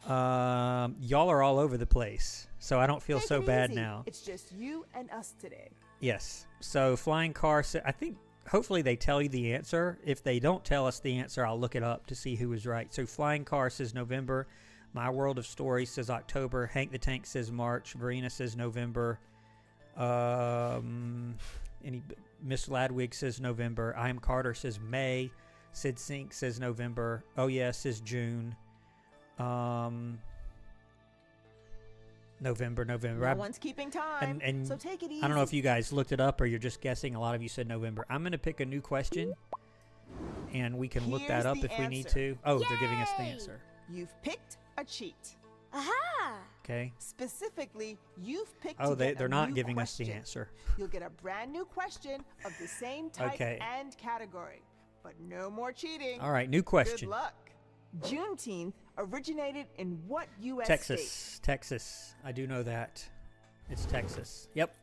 Y'all are all over the place, so I don't feel Take so it bad easy. now. It's just you and us today. Yes. So Flying Car said, I think hopefully they tell you the answer. If they don't tell us the answer, I'll look it up to see who was right. So Flying Car says November. My World of Stories says October. Hank the Tank says March. Verena says November. Miss Ladwig says November. I Am Carter says May. Sid Sink says November. Oh yeah says June. November. No one's keeping time, and so take it easy. I don't know if you guys looked it up or you're just guessing. A lot of you said November. I'm going to pick a new question, and we can look that Here's up the if we need answer. to. Oh, they're giving us the Yay! answer. You've picked a cheat. Aha! Okay. Specifically, you've picked Oh, to get they're a not new giving us the question. answer. You'll get a brand new question of the same type Okay. and category. But no more cheating. All right, new question. Good luck. Juneteenth originated in what U.S. Texas. state? Texas. I do know that. It's Texas. Yep.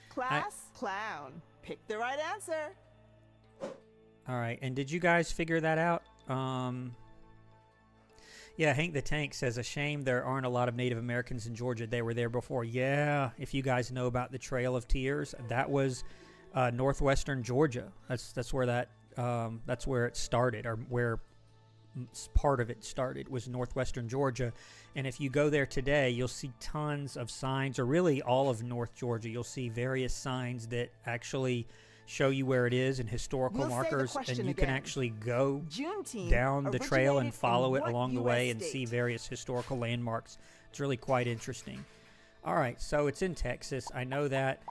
Class, clown. Pick the right answer. All right. And did you guys figure that out? Yeah, Hank the Tank says, a shame there aren't a lot of Native Americans in Georgia. They were there before. Yeah, if you guys know about the Trail of Tears, that was northwestern Georgia. That's where that's where it started, or where part of it started, was northwestern Georgia. And if you go there today, you'll see tons of signs, or really all of North Georgia. You'll see various signs that actually show you where it is, and historical We'll say the markers, question and you can again. actually go Juneteenth down the trail and originated follow in it what along the US way and state? see various historical landmarks. It's really quite interesting. All right, so it's in Texas. I know that.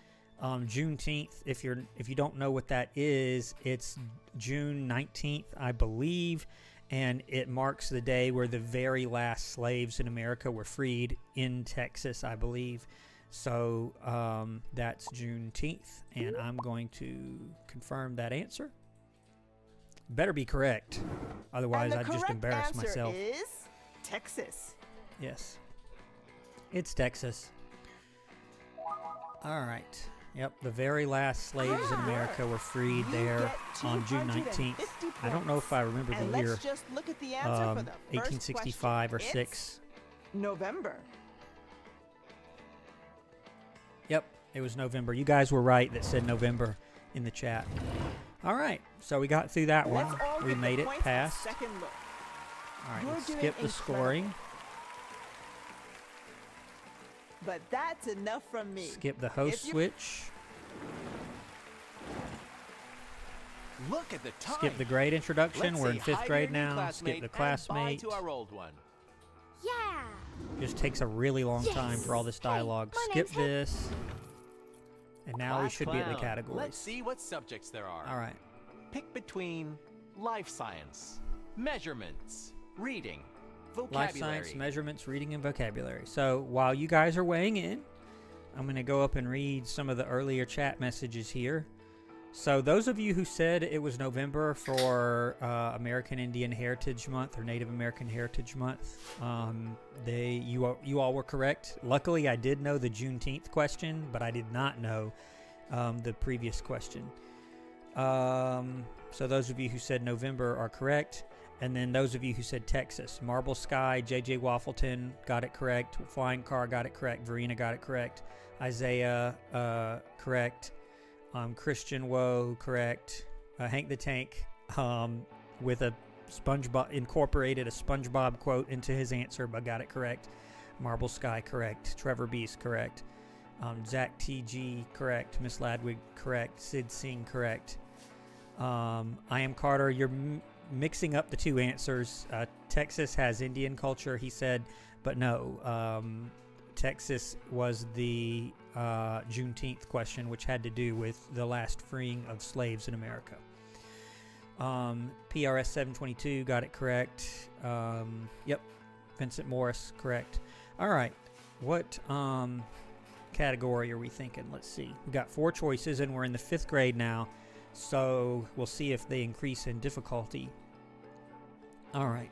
Juneteenth, if you don't know what that is, it's June 19th, I believe, and it marks the day where the very last slaves in America were freed in Texas, I believe. So that's Juneteenth, and I'm going to confirm that answer. Better be correct, otherwise And the I'd just correct embarrass answer myself. is Texas. Yes, it's Texas. All right. Yep, the very last slaves in America were freed You there get on June 19th. 250 I don't know if I remember And the year, let's just look at the answer for the first 1865 or question. 6. It's November. Yep, it was November. You guys were right that said November in the chat. All right, so we got through that one. Let's all We give the made it points a past. second look. All right, You're let's doing skip the incredible. scoring. But that's enough from me. Skip the host If you- switch. Look at the time. Skip the grade introduction. Let's We're in say 5th hi to grade your new now. classmate Skip the and bye classmate. to our old one. Yeah! Just takes a really long time for all this Hey, dialogue. my Skip name's Hank. this. And now we Class should be at the clown. categories. Let's see what subjects there are. All right. Pick between life science, measurements, reading, Life vocabulary. science, measurements, reading, and vocabulary. So while you guys are weighing in, I'm going to go up and read some of the earlier chat messages here. So those of you who said it was November for American Indian Heritage Month or Native American Heritage Month, you all were correct. Luckily, I did know the Juneteenth question, but I did not know the previous question. So those of you who said November are correct. And then those of you who said Texas, Marble Sky, JJ Waffleton got it correct. Flying Car got it correct. Verena got it correct. Isaiah correct. Christian Woe correct. Hank the Tank with a SpongeBob incorporated a SpongeBob quote into his answer, but got it correct. Marble Sky correct. Trevor Beast correct. Zach TG correct. Miss Ladwig correct. Sid Singh correct. I Am Carter, you're mixing up the two answers. Texas has Indian culture, he said, but no. Texas was the Juneteenth question, which had to do with the last freeing of slaves in America. PRS 722 got it correct. Yep. Vincent Morris correct. All right. What category are we thinking? Let's see. We got 4 choices, and we're in the 5th grade now. So we'll see if they increase in difficulty. All right.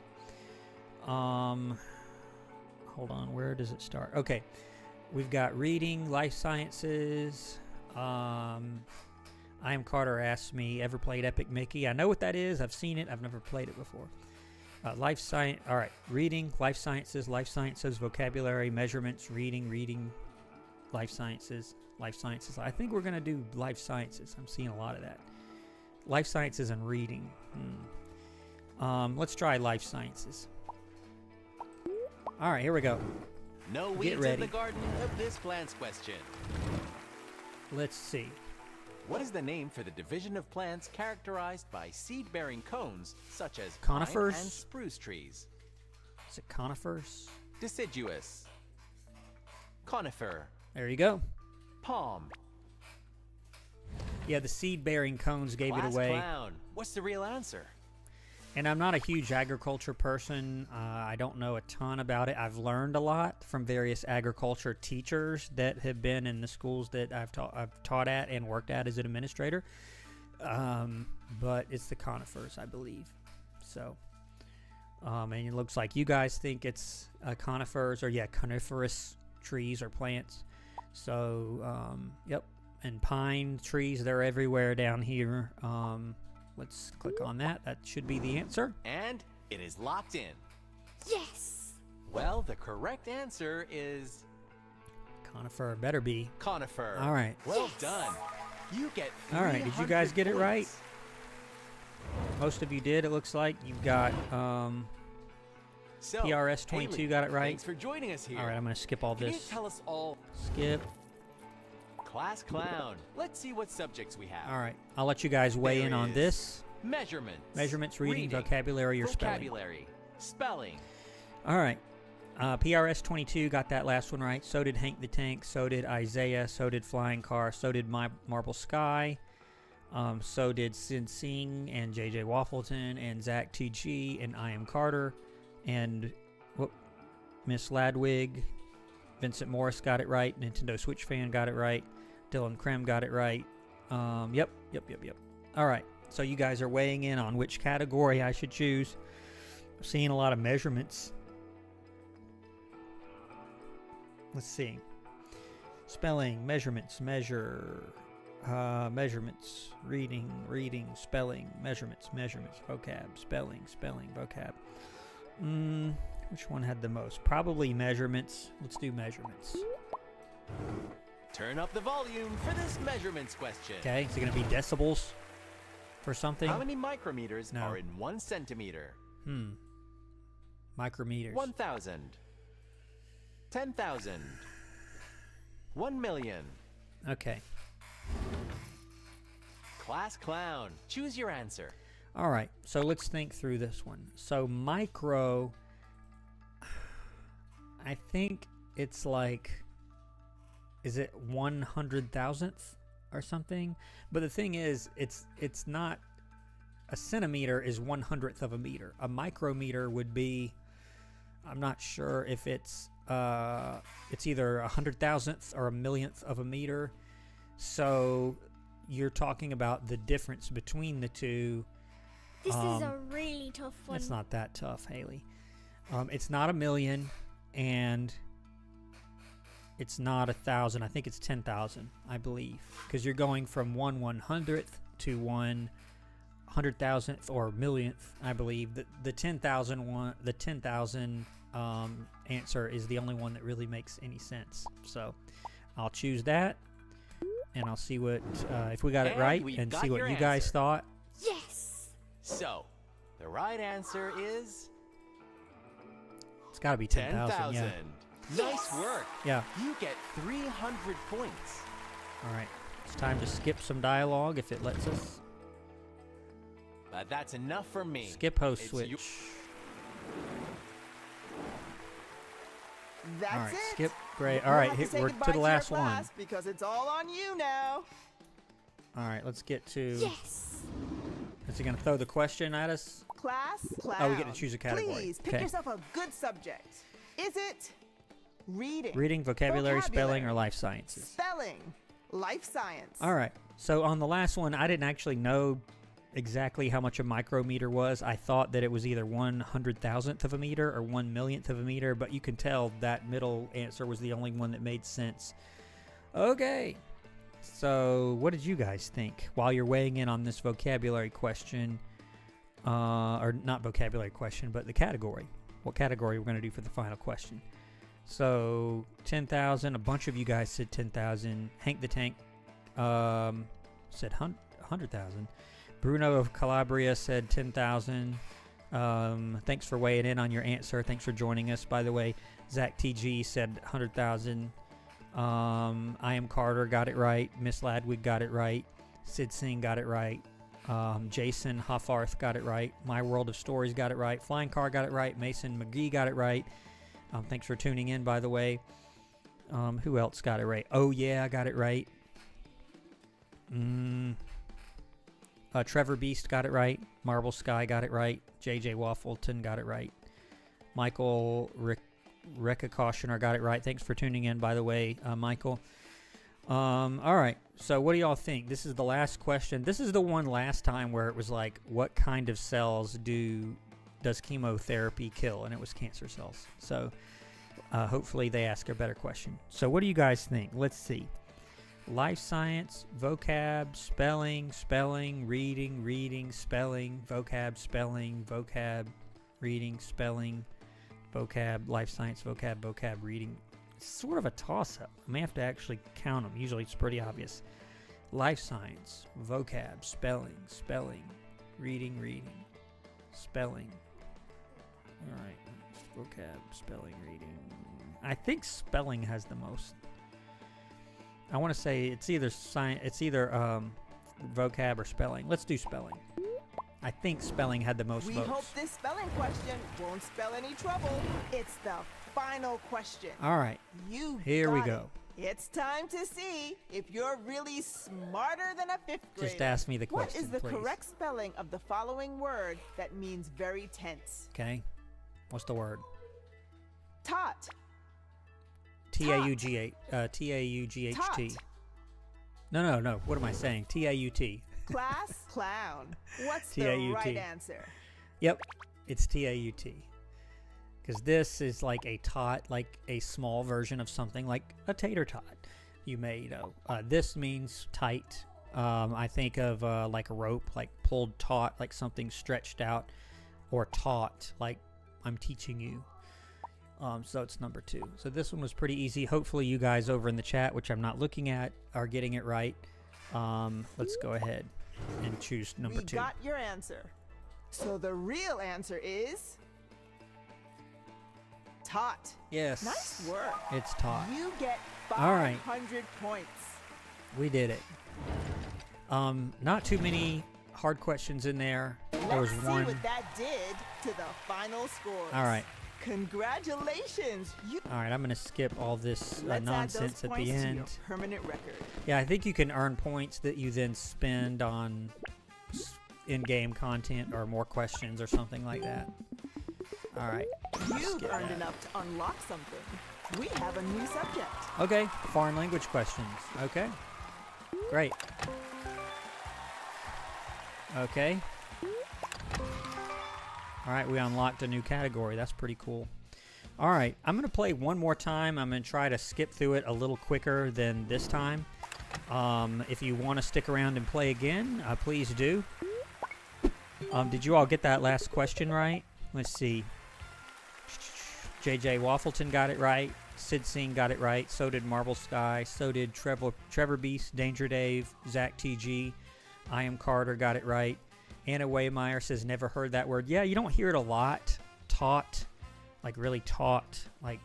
hold on. Where does it start? Okay. We've got reading, life sciences. I Am Carter asks me, ever played Epic Mickey? I know what that is. I've seen it. I've never played it before. Life science. All right. Reading, life sciences, vocabulary, measurements, reading, life sciences. I think we're going to do life sciences. I'm seeing a lot of that. Life sciences and reading. Let's try life sciences. All right, here we go. No Get weeds ready. in the garden of this plant's question. Let's see. What is the name for the division of plants characterized by seed-bearing cones such as Conifers? pine and spruce trees? Is it conifers? Deciduous, conifer, There you go. palm. Yeah, the seed-bearing cones gave it Class away. clown. What's the real answer? And I'm not a huge agriculture person. I don't know a ton about it. I've learned a lot from various agriculture teachers that have been in the schools that I've taught at and worked at as an administrator. But it's the conifers, I believe. So, and it looks like you guys think it's conifers, or coniferous trees or plants. So, yep. And pine trees, they're everywhere down here. Let's click on that. That should be the answer. And it is locked in. Yes! Well, the correct answer is Conifer better be. conifer. All right. Well done. You get 300 All right. Did you guys get it right? points. Most of you did. It looks like you've got So, PRS 22 Haley, got it right. Thanks for joining us here. All right. I'm going to skip all Can you this. tell us all? Skip. Class clown. Let's see what subjects we have. All right. I'll let you guys weigh There in it on is. this. Measurements, Reading, vocabulary, or vocabulary, spelling. All right. PRS 22 got that last one right. So did Hank the Tank. So did Isaiah. So did Flying Car. So did My Marble Sky. So did Sin Sing and JJ Waffleton and Zach TG and I Am Carter and Miss Ladwig. Vincent Morris got it right. Nintendo Switch fan got it right. Dylan Krem got it right. Yep. All right. So you guys are weighing in on which category I should choose. I'm seeing a lot of measurements. Let's see. Spelling, measurements, measurements, reading, spelling, measurements, vocab, spelling, vocab. Which one had the most? Probably measurements. Let's do measurements. Turn up the volume for this measurements question. Okay, is it going to be decibels for something? How many micrometers No. are in 1 centimeter? Micrometers. 1,000. 10,000. 1 million. Okay. Class clown. Choose your answer. All right, so let's think through this one. So micro, I think it's like, is it 100,000th or something? But the thing is, it's not, a centimeter is 100th of a meter. A micrometer would be, I'm not sure if it's either 100,000th or a millionth of a meter. So you're talking about the difference between the two. This is a really tough one. It's not that tough, Haley. It's not a million, and it's not 1,000. I think it's 10,000, I believe, because you're going from 1/100th to 100,000th or millionth, I believe. The 10,000 one, the 10,000 answer is the only one that really makes any sense. So I'll choose that, and I'll see what if we got it And right, we've and got see what your you guys answer. thought. Yes! So, the right answer is It's got to be 10,000. 10,000. Yeah. Nice work. Yeah. You get 300 points. All right. It's time to skip some dialogue if it lets us. But that's enough for me. Skip host It's switch. you- That's All right, it. skip. Great. All You'll right, have to say we're goodbye to the your last one. class because it's all on you now. All right, let's get to. Yes! Is he going to throw the question at us? Class, Oh, we get to choose a category. Please pick Okay. yourself a good subject. Is it reading? Reading, vocabulary, spelling, or life sciences? Spelling, life science. All right. So on the last one, I didn't actually know exactly how much a micrometer was. I thought that it was either 1/100,000th of a meter or 1/1,000,000th of a meter, but you can tell that middle answer was the only one that made sense. Okay, so what did you guys think while you're weighing in on this vocabulary question? Or not vocabulary question, but the category. What category we're going to do for the final question. So 10,000. A bunch of you guys said 10,000. Hank the Tank said 100,000. Bruno of Calabria said 10,000. Thanks for weighing in on your answer. Thanks for joining us. By the way, Zach TG said 100,000. I Am Carter got it right. Miss Ladwig got it right. Sid Singh got it right. Jason Hoffarth got it right. My World of Stories got it right. Flying Car got it right. Mason McGee got it right. Thanks for tuning in, by the way. Who else got it right? Oh, yeah, I got it right. Trevor Beast got it right. Marble Sky got it right. JJ Waffleton got it right. Michael Rekka Cautioner got it right. Thanks for tuning in, by the way, Michael. All right, so what do y'all think? This is the last question. This is the one last time where it was like, what kind of cells does chemotherapy kill? And it was cancer cells. So hopefully they ask a better question. So what do you guys think? Let's see. Life science, vocab, spelling, reading, spelling, vocab, reading, spelling, vocab, life science, vocab, reading. It's sort of a toss-up. I may have to actually count them. Usually it's pretty obvious. Life science, vocab, spelling, reading, spelling. All right, vocab, spelling, reading. I think spelling has the most. I want to say it's either vocab or spelling. Let's do spelling. I think spelling had the most We votes. hope this spelling question won't spell any trouble. It's the final question. All right, here we go. It's time to see if you're really smarter than a fifth grader. Just ask me the What question, is the please. correct spelling of the following word that means very tense? Okay, what's the word? Taut. T-A-U-G-H. T-A-U-G-H-T. Taut. No. What am I saying? T-A-U-T. Class clown. What's the T-A-U-T. right answer? Yep, it's T-A-U-T. Because this is like a tot, like a small version of something like a tater tot. You may know. This means tight. I think of like a rope, like pulled taut, like something stretched out, or taut, like I'm teaching you. So it's number 2. So this one was pretty easy. Hopefully you guys over in the chat, which I'm not looking at, are getting it right. Let's go ahead and choose number 2. We got your answer. So the real answer is taut. Yes. Nice work. It's taut. You get All right. 500 points. We did it. Not too many hard questions in there. There was Let's see one. what that did to the final scores. All right. Congratulations. All right, I'm going to skip all this Let's nonsense add those at points the to end. your permanent record. Yeah, I think you can earn points that you then spend on in-game content or more questions or something like that. All right. You've skip earned that. enough to unlock something. We have a new subject. Okay, foreign language questions. Okay, great. Okay. All right, we unlocked a new category. That's pretty cool. All right, I'm going to play one more time. I'm going to try to skip through it a little quicker than this time. If you want to stick around and play again, please do. Did you all get that last question right? Let's see. JJ Waffleton got it right. Sid Singh got it right. So did Marble Sky. So did Trevor Beast, Danger Dave, Zach TG. I Am Carter got it right. Anna Waymeyer says never heard that word. Yeah, you don't hear it a lot. Taut, like really taut. Like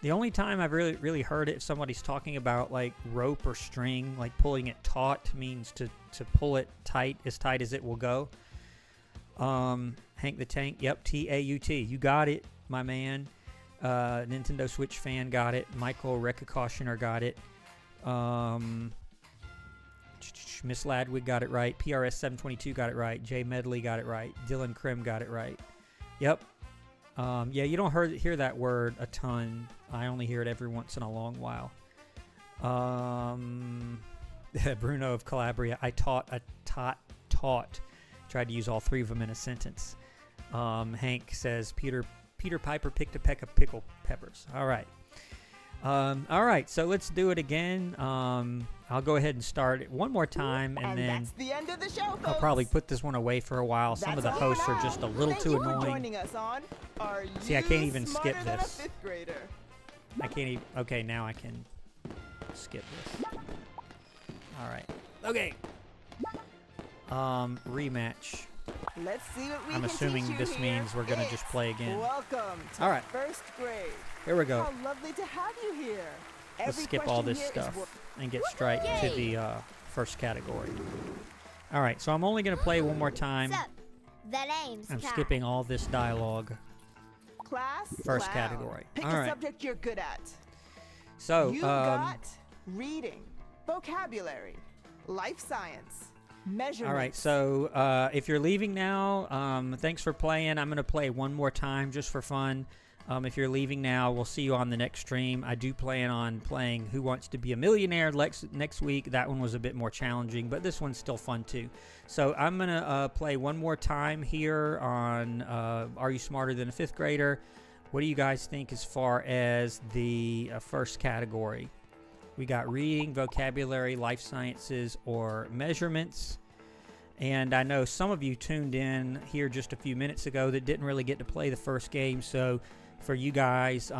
the only time I've really heard it, if somebody's talking about like rope or string, like pulling it taut means to pull it tight as it will go. Hank the Tank, yep, T-A-U-T. You got it, my man. Nintendo Switch fan got it. Michael Rekka Cautioner got it. Miss Ladwig got it right. PRS 722 got it right. Jay Medley got it right. Dylan Krim got it right. Yep. Yeah, you don't hear that word a ton. I only hear it every once in a long while. Bruno of Calabria. I taught caught. Tried to use all 3 of them in a sentence. Hank says Peter Piper picked a peck of pickle peppers. All right. All right, so let's do it again. I'll go ahead and start it one more time, and then that's the end of the show, folks. I'll probably put this one away for a while. Some of the hosts are just a little too annoying. Joining us on Are See, I can't even skip Smarter Than a this. Fifth Grader? I can't even. Okay, now I can skip this. All right. Okay. Rematch. Let's see what we I'm can assuming teach you this here. means we're gonna just play again. Welcome to All right. first grade. Here we go. How lovely to have you here. Let's Every skip all question this here is stuff wor- and get straight to the first category. All right, so I'm only going to play one more time. So, the name's I'm Kai. skipping all this dialogue. Class. First clown. category. Pick All a right. subject you're good at. So, You got reading, vocabulary, life science, measurements. all right, so if you're leaving now, thanks for playing. I'm going to play one more time just for fun. If you're leaving now, we'll see you on the next stream. I do plan on playing Who Wants to Be a Millionaire next week. That one was a bit more challenging, but this one's still fun too. So I'm going to play one more time here on Are You Smarter Than a Fifth Grader? What do you guys think as far as the first category? We got reading, vocabulary, life sciences, or measurements. And I know some of you tuned in here just a few minutes ago that didn't really get to play the first game. So for you guys,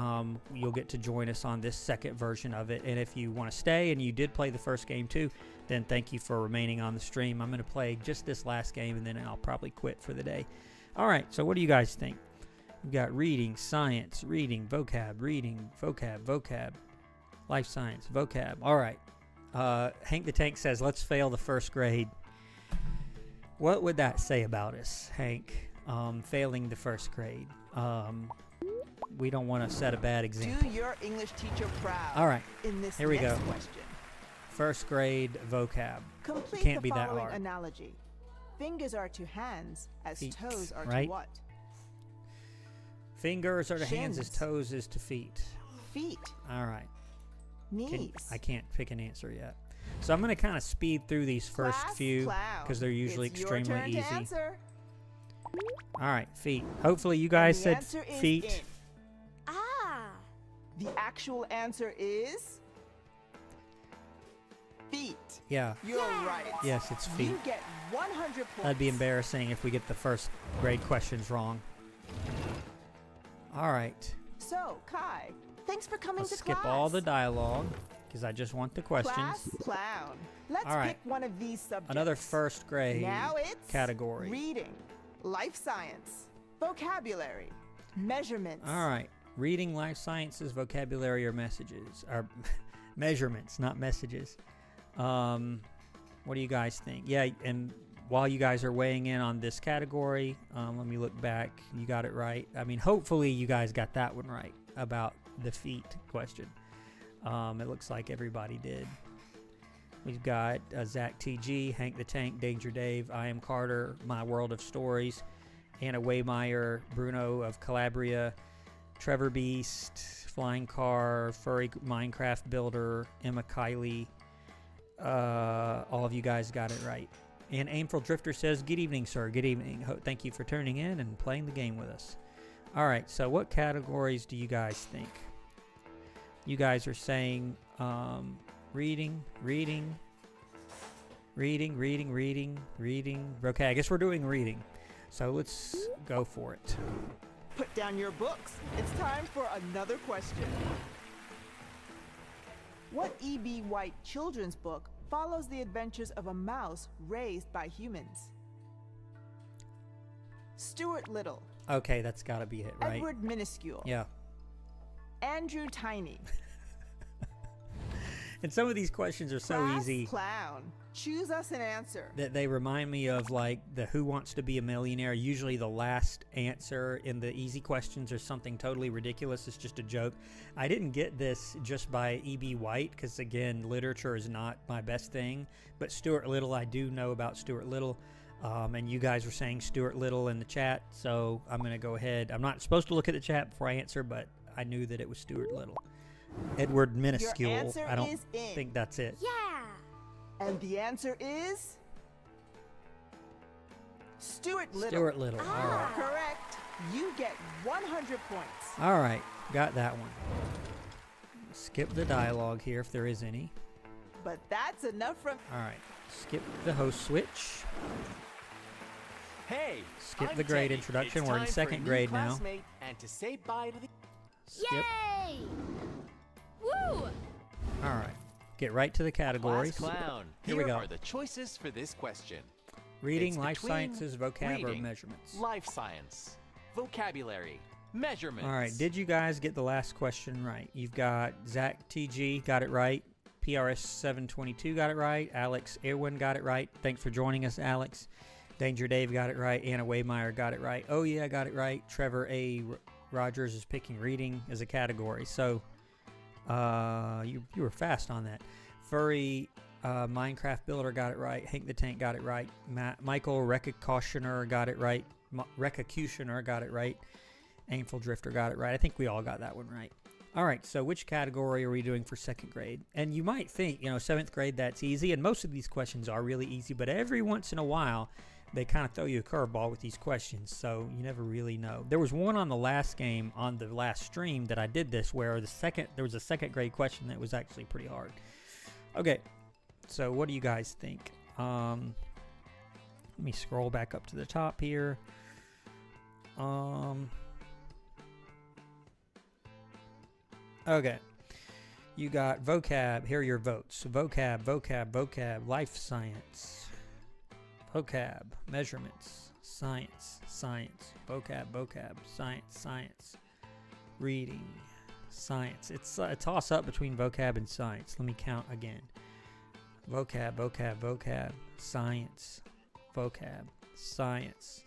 you'll get to join us on this second version of it. And if you want to stay and you did play the first game too, then thank you for remaining on the stream. I'm going to play just this last game, and then I'll probably quit for the day. All right, so what do you guys think? We've got reading, science, reading, vocab, vocab, life science, vocab. All right. Hank the Tank says, let's fail the first grade. What would that say about us, Hank? Failing the first grade. We don't want to set a bad example. Do your English teacher proud. All right, In this here we next go. question. First grade vocab. Complete Can't the be that following hard. analogy. Fingers are to hands as Feet, toes are right? to what? Fingers are to hands as Shins. toes is to feet. Feet, All right. knees. I can't pick an answer yet. So I'm going to kind of speed through these first Class few clown. because they're usually It's your extremely turn to easy. answer. All right, feet. Hopefully you guys The said answer is feet. in. Ah, The actual answer is feet. Yeah. You're right. Yes, it's feet. You get 100 points. That'd be embarrassing if we get the first grade questions wrong. All right. So, Kai, thanks for coming Let's to skip class. all the dialogue because I just want the questions. Class clown. Let's All right. pick one of these subjects. Another first grade Now it's category. reading, life science, vocabulary, measurements. All right. Reading, life sciences, vocabulary, or messages. Or measurements, not messages. What do you guys think? Yeah, and while you guys are weighing in on this category, let me look back. You got it right. I mean, hopefully you guys got that one right about the feet question. It looks like everybody did. We've got Zach TG, Hank the Tank, Danger Dave, I Am Carter, My World of Stories, Anna Waymeyer, Bruno of Calabria, Trevor Beast, Flying Car, Furry Minecraft Builder, Emma Kiley. All of you guys got it right. And Aimful Drifter says, good evening, sir. Good evening. Thank you for tuning in and playing the game with us. All right, so what categories do you guys think? You guys are saying reading. Okay, I guess we're doing reading. So let's go for it. Put down your books. It's time for another question. What E.B. White children's book follows the adventures of a mouse raised by humans? Stuart Little, Okay, that's got to be it, right? Edward Minuscule, Yeah. Andrew Tiny, And some of these questions are so Class easy Clown. Choose us an answer. that they remind me of like the Who Wants to Be a Millionaire. Usually the last answer in the easy questions are something totally ridiculous. It's just a joke. I didn't get this just by E.B. White because, again, literature is not my best thing. But Stuart Little, I do know about Stuart Little. And you guys were saying Stuart Little in the chat, so I'm going to go ahead. I'm not supposed to look at the chat before I answer, but I knew that it was Stuart Little. Edward Minuscule. answer I don't is in. think that's it. yeah. And the answer is Stuart Little. Stuart Little. All right. Correct. You get 100 points. All right. Got that one. Skip the dialogue here if there is any. But that's enough from... All right. Skip the host switch. Hey, Skip I'm the grade Teddy. introduction. It's We're in time for a second new grade now. classmate and to say bye to the... Skip. Yay! Woo! All right. Get right to the categories. Class clown. Here we go. are the choices for this question. Reading, It's life between sciences, vocab, or reading, measurements. Life science, vocabulary, measurements. All right. Did you guys get the last question right? You've got Zach TG got it right. PRS 722 got it right. Alex Irwin got it right. Thanks for joining us, Alex. Danger Dave got it right. Anna Waymeyer got it right. Oh yeah, got it right. Trevor A. Rogers is picking reading as a category. So you were fast on that. Furry Minecraft Builder got it right. Hank the Tank got it right. Michael Recacutioner got it right. Recacutioner got it right. Aimful Drifter got it right. I think we all got that one right. All right, so which category are we doing for second grade? And you might think, seventh grade, that's easy. And most of these questions are really easy. But every once in a while, they kind of throw you a curveball with these questions. So you never really know. There was one on the last game, on the last stream that I did this, where there was a second grade question that was actually pretty hard. Okay, so what do you guys think? Let me scroll back up to the top here. Okay, you got vocab. Here are your votes. Vocab, life science, vocab, measurements, science, vocab, science, reading, science. It's a toss up between vocab and science. Let me count again. Vocab, science, vocab, science,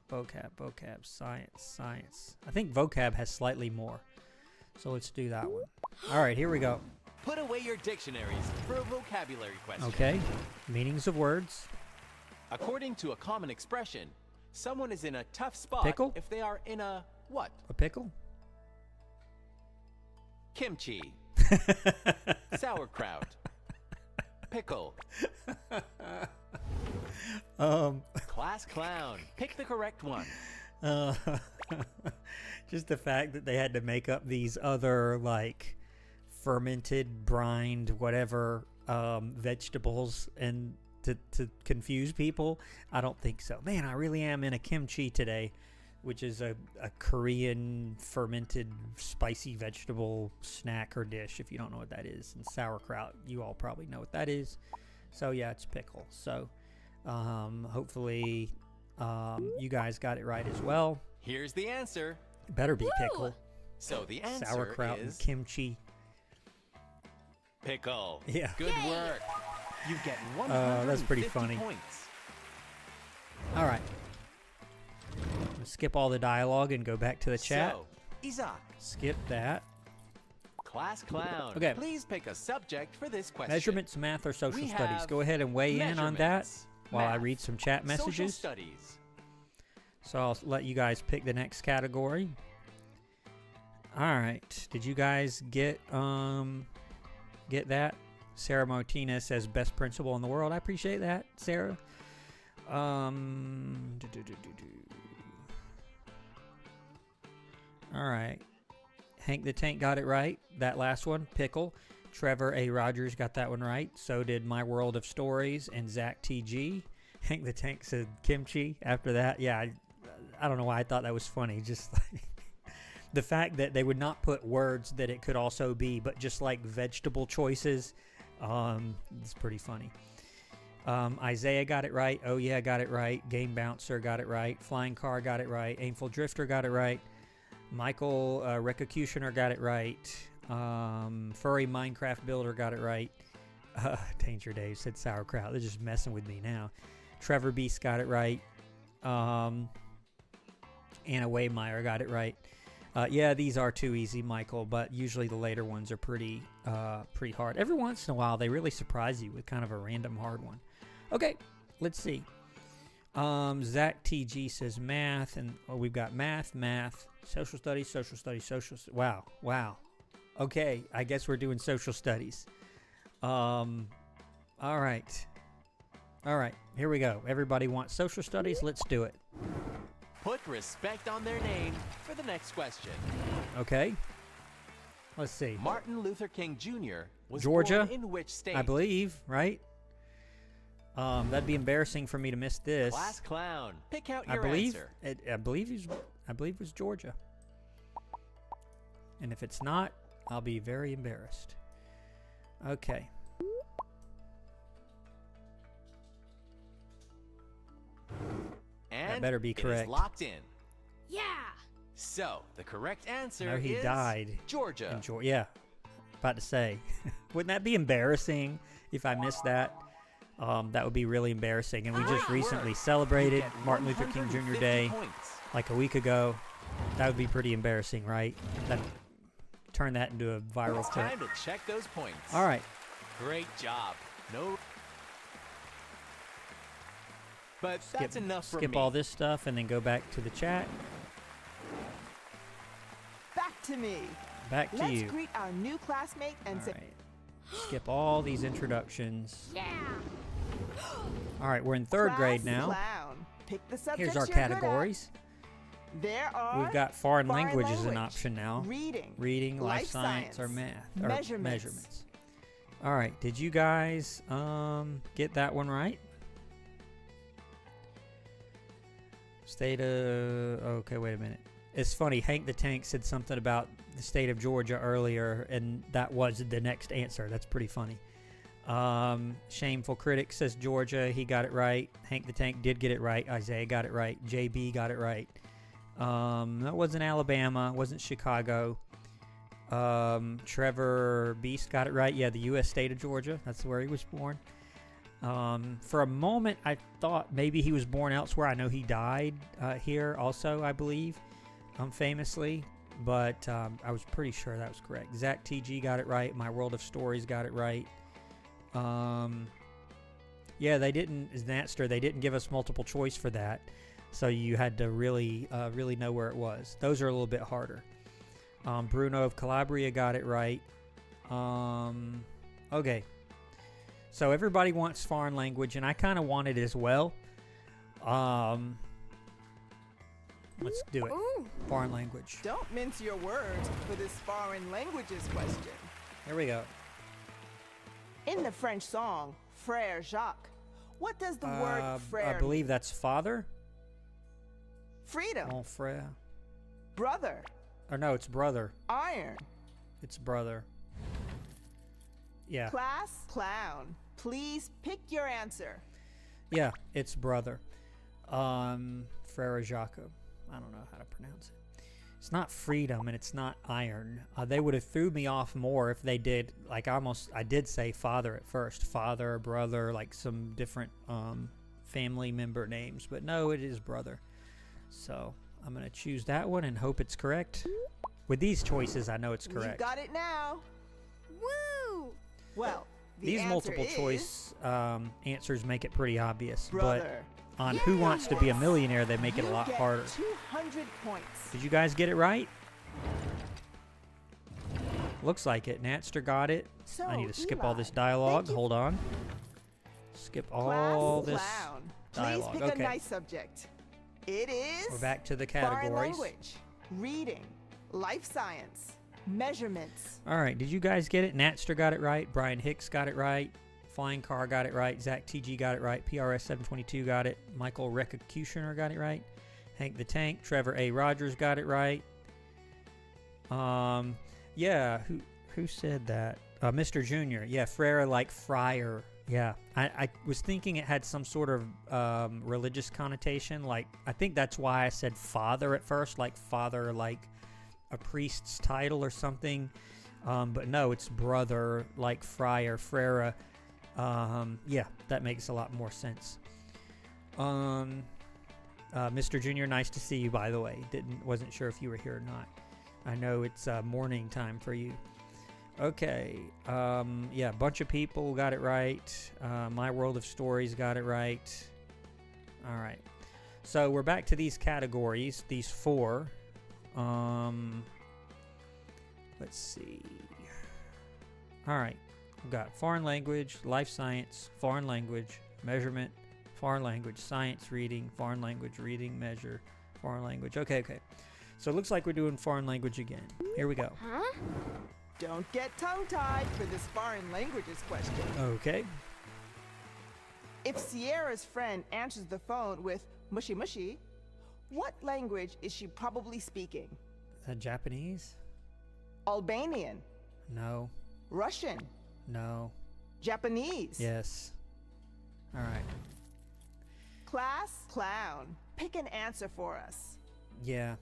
vocab, science. I think vocab has slightly more. So let's do that one. All right, here we go. Put away your dictionaries for a vocabulary question. Okay, meanings of words. According to a common expression, someone is in a tough spot Pickle? if they are in a what? A pickle? Kimchi, sauerkraut, pickle. Class clown. Pick the correct one. Just the fact that they had to make up these other, like, fermented, brined, whatever, vegetables and to confuse people. I don't think so. Man, I really am in a kimchi today, which is a Korean fermented spicy vegetable snack or dish, if you don't know what that is. And sauerkraut, you all probably know what that is. So yeah, it's pickle. So hopefully you guys got it right as well. Here's the answer. It better be pickle. So the answer Sauerkraut is and kimchi. pickle. Yeah. Good work. You get 150 that's pretty funny. points. All right. Let's skip all the dialogue and go back to the chat. So, Isaac, Skip that. class clown. Okay. Please pick a subject for this question. Measurements, math, or social We studies. have Go ahead and weigh in on that measurements, while I math, read some chat Social messages. studies. So I'll let you guys pick the next category. All right. Did you guys get that? Sarah Martinez says best principal in the world. I appreciate that, Sarah. All right. Hank the Tank got it right. That last one, pickle. Trevor A. Rogers got that one right. So did My World of Stories and Zach TG. Hank the Tank said kimchi after that. Yeah, I don't know why I thought that was funny. Just like the fact that they would not put words that it could also be, but just like vegetable choices. It's pretty funny. Isaiah got it right. Oh yeah, got it right. Game Bouncer got it right. Flying Car got it right. Aimful Drifter got it right. Michael Recacutioner got it right. Furry Minecraft Builder got it right. Danger Dave said sauerkraut. They're just messing with me now. Trevor Beast got it right. Anna Waymeyer got it right. Yeah, these are too easy, Michael, but usually the later ones are pretty hard. Every once in a while, they really surprise you with kind of a random hard one. Okay, let's see. Zach TG says math, and we've got math, social studies. Wow. Okay, I guess we're doing social studies. All right. All right, here we go. Everybody wants social studies. Let's do it. Put respect on their name for the next question. Okay. Let's see. Martin Luther King Jr. was Georgia, born in which state? I believe, right? That'd be embarrassing for me to miss this. Class clown. Pick out your answer. I believe it was Georgia. And if it's not, I'll be very embarrassed. Okay. And that better be it correct. is locked in. Yeah. So, the correct answer No, he is died. Georgia. Yeah. About to say. Wouldn't that be embarrassing if I missed that? That would be really embarrassing. And we just recently celebrated Martin Luther King Jr. Day like a week ago. That would be pretty embarrassing, right? Turn that into a viral It's clip. time to check those points. All right. Great job. But that's enough for me. Skip all this stuff and then go back to the chat. Back to me. Back to Let's you. greet our new classmate and All say, right. Skip all these introductions. Yeah. All right, we're in third grade Class now. Clown. Pick the subjects Here's our you're good at. categories. There are We've got foreign language as an language, option now. reading, life science, or science, math, or measurements. All right, did you guys get that one right? State of, okay, wait a minute. It's funny, Hank the Tank said something about the state of Georgia earlier, and that was the next answer. That's pretty funny. Shameful Critic says Georgia. He got it right. Hank the Tank did get it right. Isaiah got it right. JB got it right. That wasn't Alabama. Wasn't Chicago. Trevor Beast got it right. Yeah, the U.S. state of Georgia. That's where he was born. For a moment, I thought maybe he was born elsewhere. I know he died here also, I believe, famously. But I was pretty sure that was correct. Zach TG got it right. My World of Stories got it right. Yeah, they didn't, Napster, they didn't give us multiple choice for that. So you had to really know where it was. Those are a little bit harder. Bruno of Calabria got it right. Okay. So everybody wants foreign language, and I kind of want it as well. Let's do it. Ooh. Foreign language. Don't mince your words for this foreign languages question. Here we go. In the French song, Frère Jacques, what does the word frère I believe that's father. Freedom, Mon frère. brother, Or no, it's brother. iron, It's brother. Yeah. class, clown. Please pick your answer. Yeah, it's brother. Frère Jacques. I don't know how to pronounce it. It's not freedom and it's not iron. They would have threw me off more if they did. Like I did say father at first. Father, brother, like some different family member names. But no, it is brother. So I'm going to choose that one and hope it's correct. With these choices, I know it's correct. You got it now. Woo! Well, the These answer multiple is choice answers make it pretty obvious. brother. But on Who Wants to Be a Millionaire, they make it a You lot get harder. 200 points. Did you guys get it right? Looks like it. Natster got it. So, I need to skip all Eli, this dialogue. thank you. Hold on. Skip Class all this clown. dialogue. Please pick Okay. a nice subject. It is We're back to the foreign categories. language, reading, life science, measurements. All right. Did you guys get it? Natster got it right. Brian Hicks got it right. Flying Car got it right. Zach TG got it right. PRS 722 got it. Michael Recutioner got it right. Hank the Tank. Trevor A. Rogers got it right. Yeah. Who said that? Mr. Junior. Yeah. Frere like friar. Yeah. I was thinking it had some sort of religious connotation. Like, I think that's why I said father at first. Like father, like a priest's title or something. But no, it's brother, like friar, frere. Yeah, that makes a lot more sense. Mr. Junior, nice to see you, by the way. Wasn't sure if you were here or not. I know it's morning time for you. Okay, yeah, a bunch of people got it right. My World of Stories got it right. All right, so we're back to these categories, these four. Let's see. All right. We've got foreign language, life science, foreign language, measurement, foreign language, science, reading, foreign language, reading, measure, foreign language. Okay. So it looks like we're doing foreign language again. Here we go. Huh? Don't get tongue-tied for this foreign languages question. Okay. If Sierra's friend answers the phone with mushy mushy, what language is she probably speaking? Is that Japanese? Albanian, No. Russian, No. Japanese. Yes. All right. Class clown, pick an answer for us. Yeah.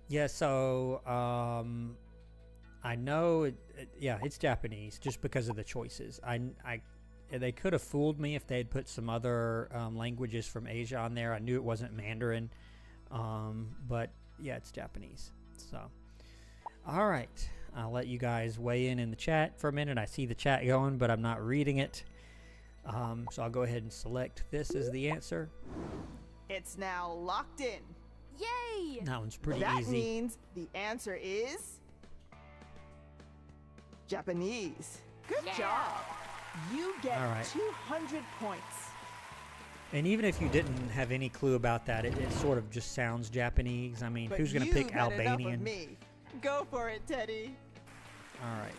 Yeah, so I know it's Japanese just because of the choices. They could have fooled me if they had put some other languages from Asia on there. I knew it wasn't Mandarin. But yeah, it's Japanese. So all right. I'll let you guys weigh in the chat for a minute. I see the chat going, but I'm not reading it. So I'll go ahead and select this as the answer. It's now locked in. Yay! That one's pretty That easy. means the answer is Japanese. Good job. You get All right. 200 points. And even if you didn't have any clue about that, it sort of just sounds Japanese. I mean, But who's going to you've pick had enough of Albanian? me. Go for it, Teddy. All right.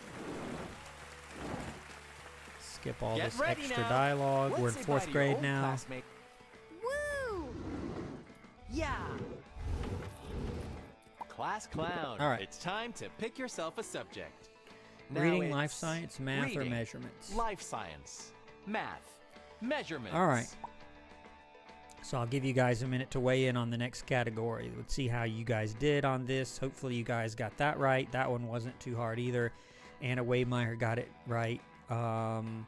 Skip all Get this ready extra now. dialogue. Let's We're in say bye 4th to your grade old now. classmate. Woo! Yeah. Class clown. All right. It's time to pick yourself a subject. Now Reading, life it's science, math, or reading, measurements. Life science, math, measurements. All right. So I'll give you guys a minute to weigh in on the next category. Let's see how you guys did on this. Hopefully you guys got that right. That one wasn't too hard either. Anna Waymeyer got it right. And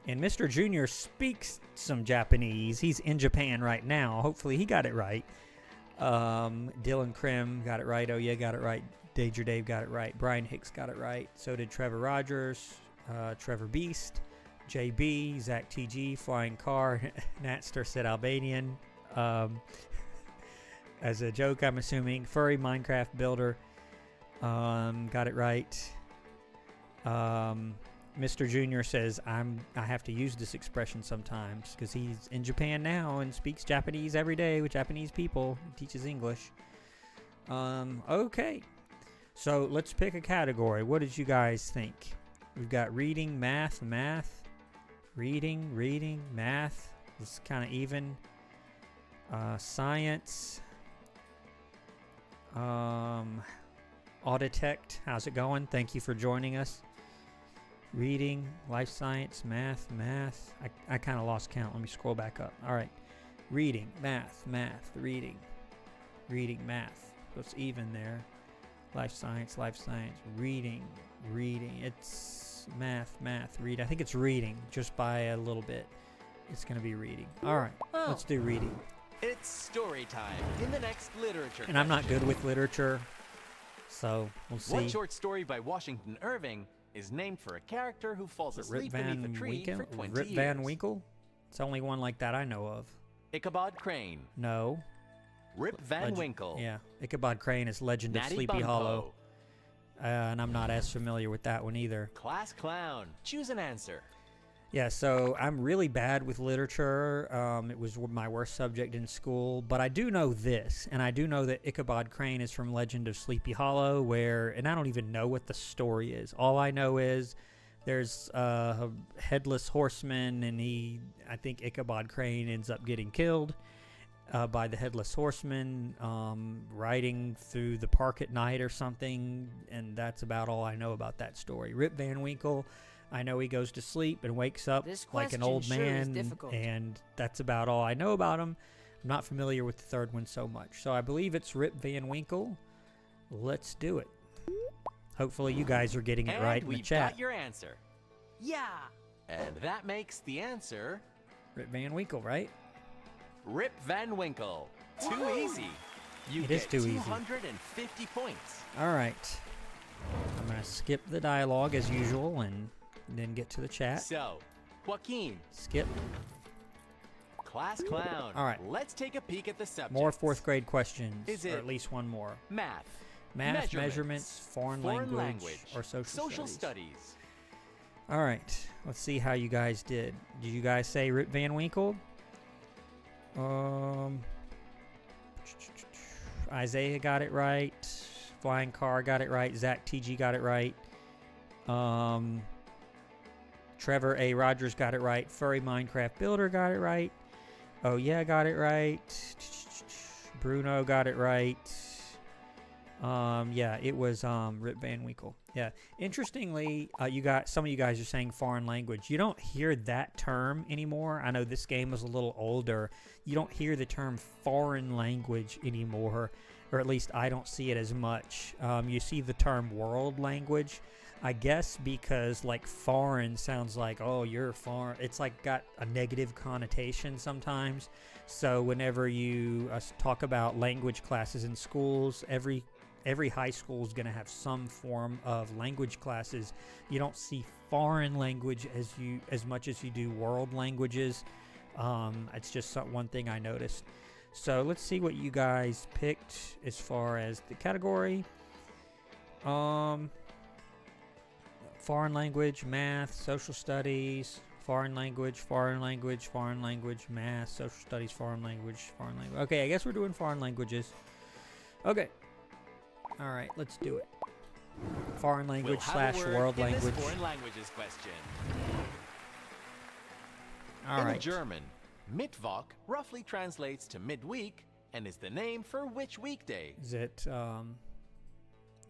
Mr. Junior speaks some Japanese. He's in Japan right now. Hopefully he got it right. Dylan Krim got it right. Oh yeah, got it right. Danger Dave got it right. Brian Hicks got it right. So did Trevor Rogers, Trevor Beast, JB, Zach TG, Flying Car, Natster said Albanian. As a joke, I'm assuming. Furry Minecraft Builder got it right. Mr. Junior says I have to use this expression sometimes because he's in Japan now and speaks Japanese every day with Japanese people. He teaches English. Okay. So let's pick a category. What did you guys think? We've got reading, math, reading, math. This is kind of even. Science. Auditect. How's it going? Thank you for joining us. Reading, life science, math. I kind of lost count. Let me scroll back up. All right. Reading, math, reading, math. So it's even there. Life science, reading. It's math, read. I think it's reading just by a little bit. It's going to be reading. All right. Oh. Let's do reading. It's story time in the next literature. And I'm not question. good with literature, so we'll see. What short story by Washington Irving is named for a character who falls Rip asleep beneath a tree for 20 Rip years? Van Winkle? It's the only one like that I know of. Ichabod Crane. No. Rip Van Winkle. Yeah. Ichabod Crane is Legend of Natty Sleepy Bumppo. Hollow. And I'm not as familiar with that one either. Class clown. Choose an answer. Yeah, so I'm really bad with literature. It was my worst subject in school. But I do know this, and I do know that Ichabod Crane is from Legend of Sleepy Hollow, and I don't even know what the story is. All I know is there's a headless horseman, and I think Ichabod Crane ends up getting killed by the headless horseman, riding through the park at night or something, and that's about all I know about that story. Rip Van Winkle, I know he goes to sleep and wakes up like an old man, and that's about all I know about him. I'm not familiar with the third one so much. So I believe it's Rip Van Winkle. Let's do it. Hopefully you guys are getting it right in the we've chat. got your answer. Yeah. And that makes the answer Rip Van Winkle, right? Rip Van Winkle. Too easy. You It is get too easy. 250 points. All right. I'm going to skip the dialogue as usual and then get to the chat. So, Joaquin, Skip. class clown. All right. Let's take a peek at the subject. More fourth grade questions, Is or it at least one more. Math. Math, measurements, foreign language, or social studies. All right, let's see how you guys did. Did you guys say Rip Van Winkle? Isaiah got it right. Flying Car got it right. Zach TG got it right. Trevor A. Rogers got it right. Furry Minecraft Builder got it right. Oh yeah, got it right. Bruno got it right. Yeah, it was Rip Van Winkle. Yeah. Interestingly, some of you guys are saying foreign language. You don't hear that term anymore. I know this game was a little older. You don't hear the term foreign language anymore, or at least I don't see it as much. You see the term world language, I guess, because like foreign sounds like, oh, you're foreign. It's like got a negative connotation sometimes. So whenever you talk about language classes in schools, every high school is going to have some form of language classes. You don't see foreign language as much as you do world languages. It's just one thing I noticed. So let's see what you guys picked as far as the category. Foreign language, math, social studies, foreign language, math, social studies, foreign language. Okay, I guess we're doing foreign languages. Okay. All right, let's do it. Foreign language / world language. Foreign languages question. All right. In German, Mittwoch roughly translates to midweek and is the name for which weekday? Is it? I'm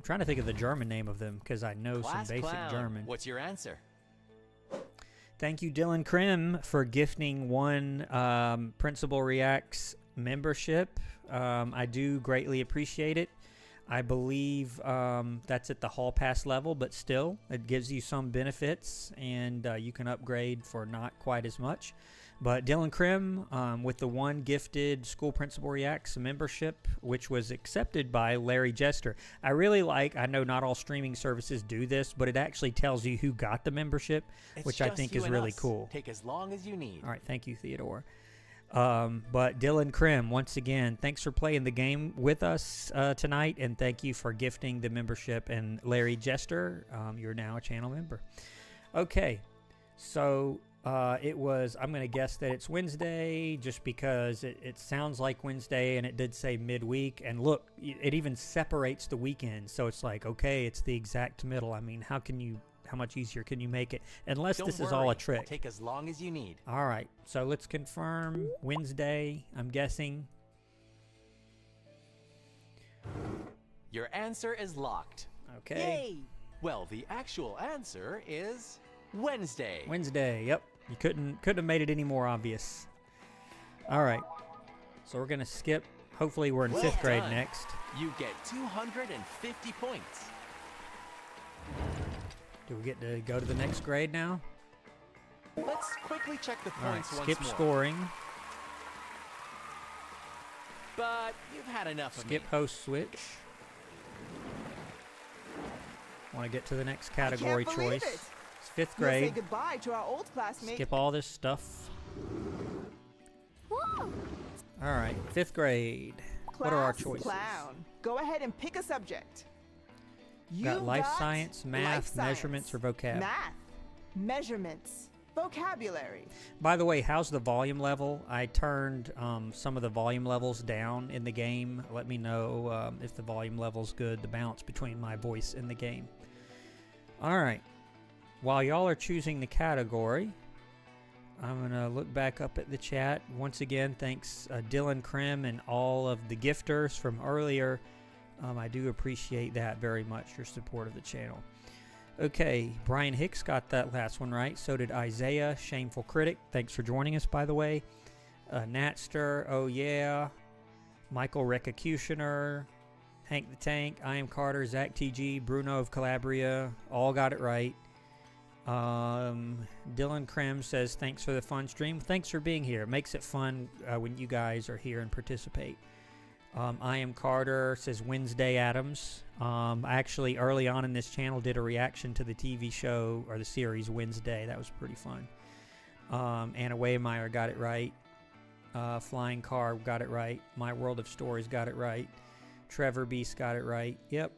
trying to think of the German name of them because I know Class some basic clown. German. What's your answer? Thank you, Dylan Krim, for gifting one Principal Reacts membership. I do greatly appreciate it. I believe that's at the Hall Pass level, but still, it gives you some benefits, and you can upgrade for not quite as much. But Dylan Krim, with the one gifted School Principal Reacts membership, which was accepted by Larry Jester. I really I know not all streaming services do this, but it actually tells you who got the membership, which I think is really cool. Take as long as you need. All right, thank you, Theodore. But Dylan Krim, once again, thanks for playing the game with us tonight, and thank you for gifting the membership. And Larry Jester, you're now a channel member. Okay, so it was, I'm going to guess that it's Wednesday just because it sounds like Wednesday, and it did say midweek. And look, it even separates the weekend, so it's like, okay, it's the exact middle. I mean, how much easier can you make it? Unless this is all a trick. Take as long as you need. All right, so let's confirm Wednesday, I'm guessing. Your answer is locked. Okay. Yay! Well, the actual answer is Wednesday. Wednesday, yep. You couldn't have made it any more obvious. All right, so we're going to skip. Hopefully we're in Well 5th grade done. next. You get 250 points. Do we get to go to the next grade now? Let's quickly check the All right, points once skip more. scoring. But you've had enough of Skip me. host switch. Want to get to the next I category can't believe choice. it. It's 5th We'll say grade. goodbye to our old classmate. Skip all this stuff. Woo! All right, 5th grade. What are our Class choices? Clown. Go ahead and pick a subject. Got You life got science, life math, science, measurements, or vocab. Math, measurements, vocabulary. By the way, how's the volume level? I turned some of the volume levels down in the game. Let me know if the volume level's good, the balance between my voice and the game. All right. While y'all are choosing the category, I'm going to look back up at the chat. Once again, thanks Dylan Krim and all of the gifters from earlier. I do appreciate that very much, your support of the channel. Okay, Brian Hicks got that last one right. So did Isaiah, Shameful Critic. Thanks for joining us, by the way. Natster, oh yeah. Michael Recacutioner, Hank the Tank, I Am Carter, Zach TG, Bruno of Calabria, all got it right. Dylan Krim says, thanks for the fun stream. Thanks for being here. It makes it fun when you guys are here and participate. I Am Carter says Wednesday Adams. Actually, early on in this channel, did a reaction to the TV show or the series Wednesday. That was pretty fun. Anna Waymeyer got it right. Flying Car got it right. My World of Stories got it right. Trevor Beast got it right. Yep.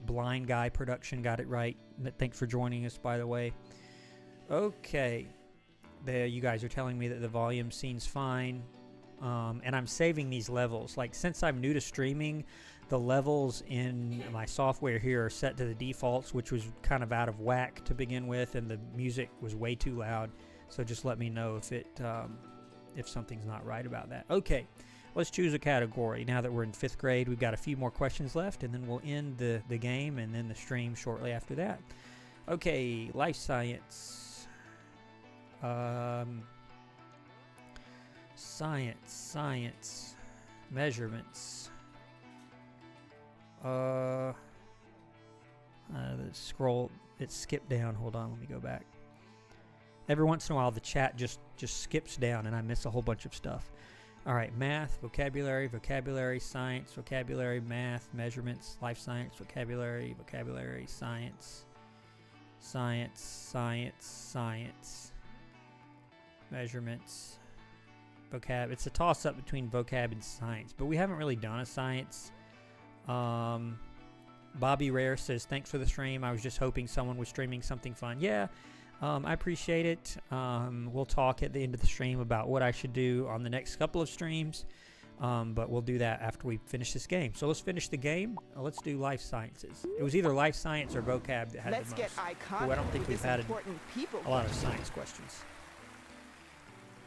Blind Guy Production got it right. Thanks for joining us, by the way. Okay. You guys are telling me that the volume seems fine. And I'm saving these levels. Like, since I'm new to streaming, the levels in my software here are set to the defaults, which was kind of out of whack to begin with, and the music was way too loud. So just let me know if something's not right about that. Okay, let's choose a category. Now that we're in 5th grade, we've got a few more questions left, and then we'll end the game and then the stream shortly after that. Okay, life science. Science, measurements. The scroll, it skipped down. Hold on, let me go back. Every once in a while, the chat just skips down, and I miss a whole bunch of stuff. All right, math, vocabulary, science, vocabulary, math, measurements, life science, vocabulary, science, measurements, vocab. It's a toss-up between vocab and science, but we haven't really done a science. Bobby Rare says, thanks for the stream. I was just hoping someone was streaming something fun. Yeah, I appreciate it. We'll talk at the end of the stream about what I should do on the next couple of streams, but we'll do that after we finish this game. So let's finish the game. Let's do life sciences. It was either life science or vocab that had the most. Let's get iconic. Ooh, I don't think we've had a lot of question. science questions.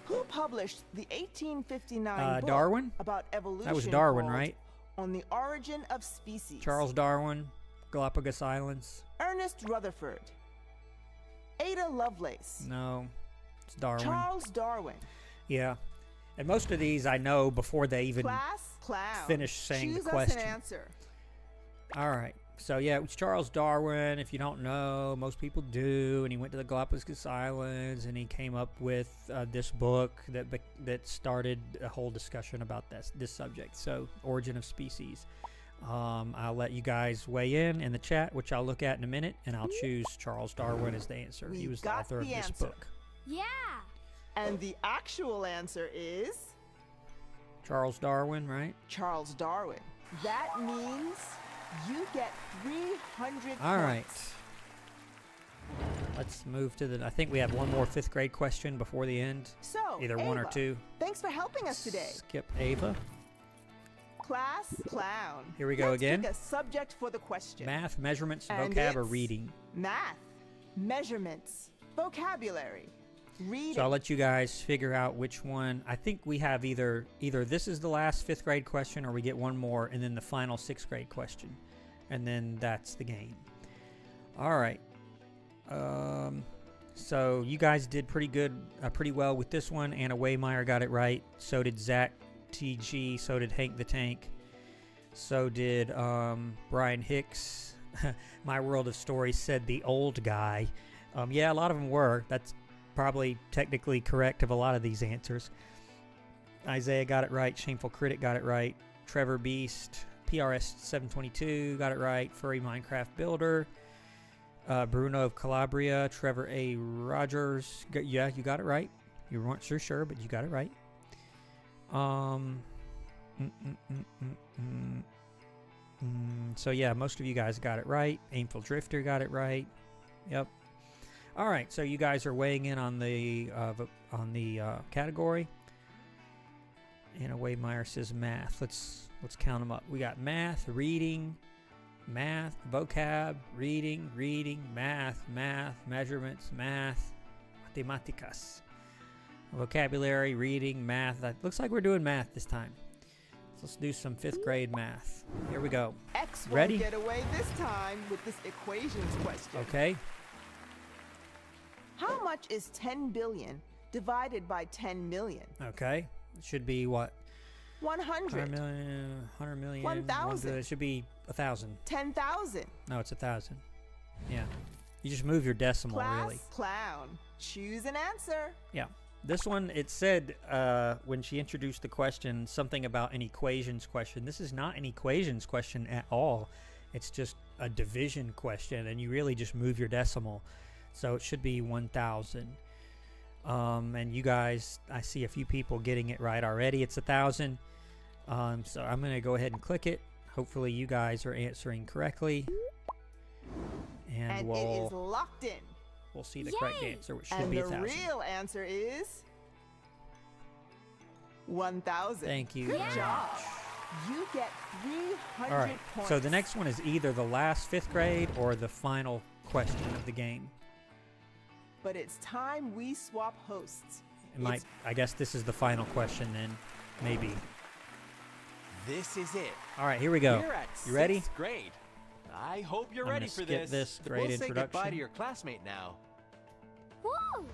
Who published the 1859 book Darwin? about evolution? That was Darwin, called right? On the Origin of Species. Charles Darwin, Galapagos Islands. Ernest Rutherford. Ada Lovelace. No, it's Darwin. Charles Darwin. Yeah, and most of these I know before they even Clown. finish saying Choose the question. us an answer. All right, so yeah, it was Charles Darwin. If you don't know, most people do. And he went to the Galapagos Islands, and he came up with this book that started a whole discussion about this subject. So, Origin of Species. I'll let you guys weigh in the chat, which I'll look at in a minute, and I'll choose Charles Darwin as the answer. He was the author of this book. Yeah. And the actual answer is Charles Darwin, right? Charles Darwin. That means you get 300 All right. points. Let's move to I think we have one more 5th grade question before the end. So, Either one or Ava, two. Thanks for helping us today. Skip Ava. Class clown. Here we go Let's again. Pick a subject for the question. Math, measurements, And vocab, or it's reading. Math, measurements, vocabulary, reading. So I'll let you guys figure out which one. I think we have either this is the last 5th grade question, or we get one more, and then the final 6th grade question. And then that's the game. All right. So you guys did pretty well with this one. Anna Waymeyer got it right. So did Zach TG. So did Hank the Tank. So did Brian Hicks. My World of Stories said the old guy. Yeah, a lot of them were. That's probably technically correct of a lot of these answers. Isaiah got it right. Shameful Critic got it right. Trevor Beast, PRS 722 got it right. Furry Minecraft Builder. Bruno of Calabria. Trevor A. Rogers. Yeah, you got it right. You weren't sure, but you got it right. So yeah, most of you guys got it right. Aimful Drifter got it right. Yep. All right, so you guys are weighing in on the category. Anna Waymeyer says math. Let's count them up. We got math, reading, math, vocab, reading, math, measurements, math, matemáticas. Vocabulary, reading, math. Looks like we're doing math this time. So let's do some 5th grade math. Here we go. X Ready? won't get away this time with this equations question. Okay. How much is 10 billion divided by 10 million? Okay. It should be what? 100. 100 million. 1,000. It should be 1,000. 10,000. No, it's 1,000. Yeah. You just move your decimal, Class really. clown. Choose an answer. Yeah. This one, it said when she introduced the question, something about an equations question. This is not an equations question at all. It's just a division question, and you really just move your decimal. So it should be 1,000. And you guys, I see a few people getting it right already. It's 1,000. So I'm going to go ahead and click it. Hopefully you guys are answering correctly. And it is locked in. we'll see the Yay! correct answer, which should And be the 1,000. real answer is 1,000. Thank you Good very job. much. You get 300 All right, points. so the next one is either the last 5th grade or the final question of the game. But it's time we swap hosts. It might, I guess this is the final question then, maybe. This is it. All right, here we go. We're at You ready? 6th grade. I hope you're I'm ready gonna for skip this great we'll say goodbye introduction. to your classmate now. Woo!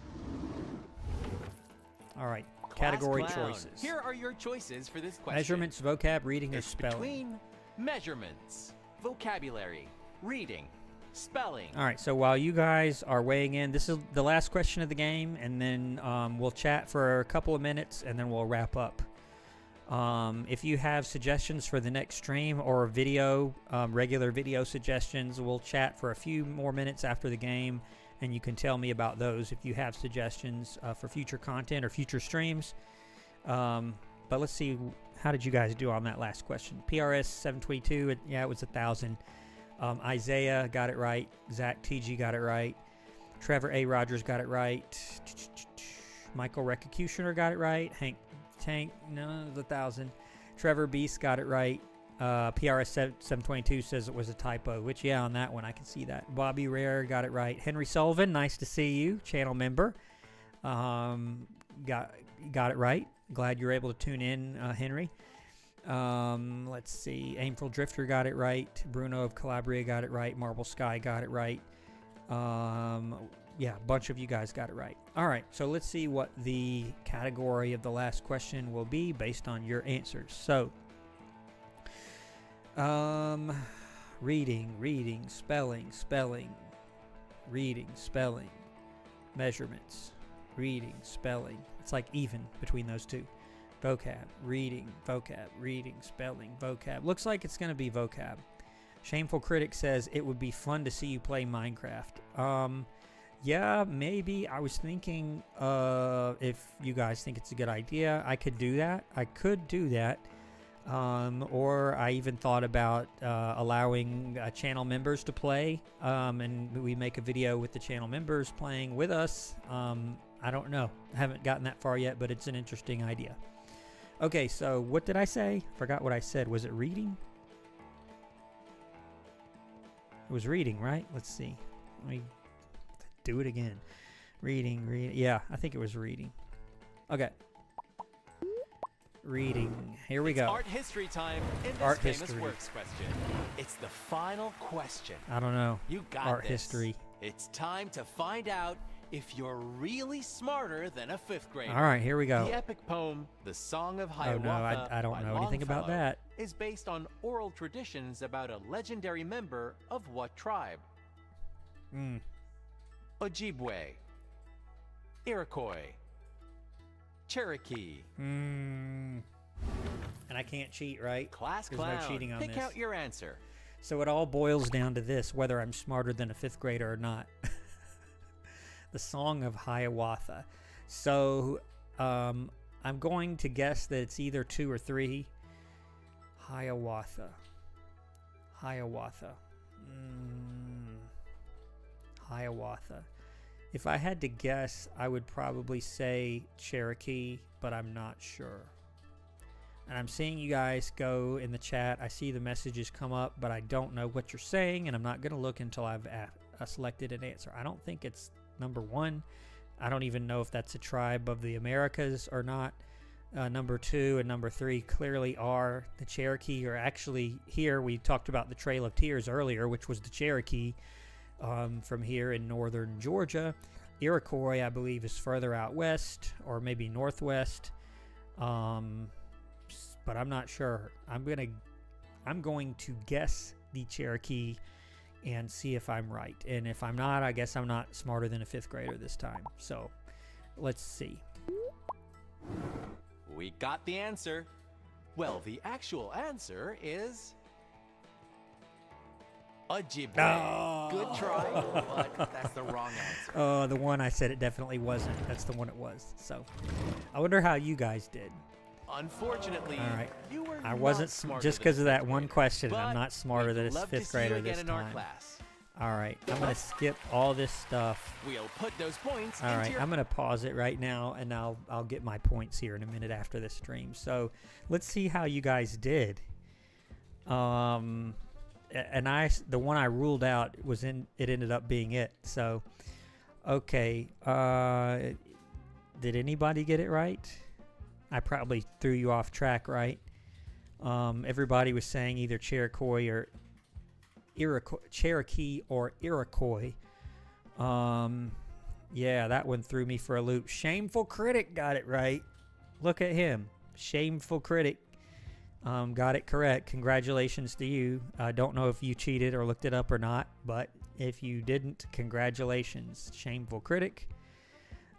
All right, Class category clown. choices. Here are your choices for this question. Measurements, vocab, reading, or It's spelling. between measurements, vocabulary, reading, spelling. All right, so while you guys are weighing in, this is the last question of the game, and then we'll chat for a couple of minutes, and then we'll wrap up. If you have suggestions for the next stream or video, regular video suggestions, we'll chat for a few more minutes after the game, and you can tell me about those if you have suggestions for future content or future streams. But let's see, how did you guys do on that last question? PRS 722, yeah, it was 1,000. Isaiah got it right. Zach TG got it right. Trevor A. Rogers got it right. Michael Recutioner got it right. Hank Tank, no, it was 1,000. Trevor Beast got it right. PRS 722 says it was a typo, which, yeah, on that one, I can see that. Bobby Rare got it right. Henry Sullivan, nice to see you, channel member. Got it right. Glad you're able to tune in, Henry. Let's see. Aimful Drifter got it right. Bruno of Calabria got it right. Marble Sky got it right. Yeah, a bunch of you guys got it right. All right, so let's see what the category of the last question will be based on your answers. So, reading, spelling, reading, spelling, measurements, reading, spelling. It's like even between those two. Vocab, reading, spelling, vocab. Looks like it's going to be vocab. Shameful Critic says it would be fun to see you play Minecraft. Yeah, maybe. I was thinking if you guys think it's a good idea, I could do that. Or I even thought about allowing channel members to play, and we make a video with the channel members playing with us. I don't know. I haven't gotten that far yet, but it's an interesting idea. Okay, so what did I say? Forgot what I said. Was it reading? It was reading, right? Let's see. Let me do it again. Reading. Yeah, I think it was reading. Okay. Reading. Here we go. Art history time in this Art famous history. works question. It's the final question. I don't know. You got Art this. history. It's time to find out if you're really smarter than a 5th grader. All right, here we go. The epic poem, The Song of Oh Hiawatha, no, I don't by know anything about Longfellow, that. is based on oral traditions about a legendary member of what tribe? Ojibwe, Iroquois, Cherokee. And I can't cheat, right? Class There's clown. no cheating on Pick this. out your answer. So it all boils down to this, whether I'm smarter than a 5th grader or not. The Song of Hiawatha. So I'm going to guess that it's either 2 or 3. Hiawatha. Hiawatha. If I had to guess, I would probably say Cherokee, but I'm not sure. And I'm seeing you guys go in the chat. I see the messages come up, but I don't know what you're saying, and I'm not going to look until I've selected an answer. I don't think it's number 1. I don't even know if that's a tribe of the Americas or not. Number 2 and number 3 clearly are the Cherokee, or actually here we talked about the Trail of Tears earlier, which was the Cherokee from here in northern Georgia. Iroquois, I believe, is further out west or maybe northwest. But I'm not sure. I'm going to guess the Cherokee and see if I'm right. And if I'm not, I guess I'm not smarter than a 5th grader this time. So let's see. We got the answer. Well, the actual answer is Ojibwe. Oh. Good try, but that's the wrong answer. Oh, the one I said it definitely wasn't. That's the one it was. So I wonder how you guys did. Unfortunately, All right. you were I wasn't not smarter just than because a of that fifth one grader, question. I'm but not smarter we'd than a love to fifth see you grader again this in our time. class. All right. I'm going to skip all this stuff. We'll put those points All into right. your I'm going to pause it right now, and I'll get my points here in a minute after this stream. So let's see how you guys did. And the one I ruled out it ended up being it. So, okay. Did anybody get it right? I probably threw you off track, right? Everybody was saying either Cherokee or Iroquois. Yeah, that one threw me for a loop. Shameful Critic got it right. Look at him. Shameful Critic got it correct. Congratulations to you. I don't know if you cheated or looked it up or not, but if you didn't, congratulations. Shameful Critic.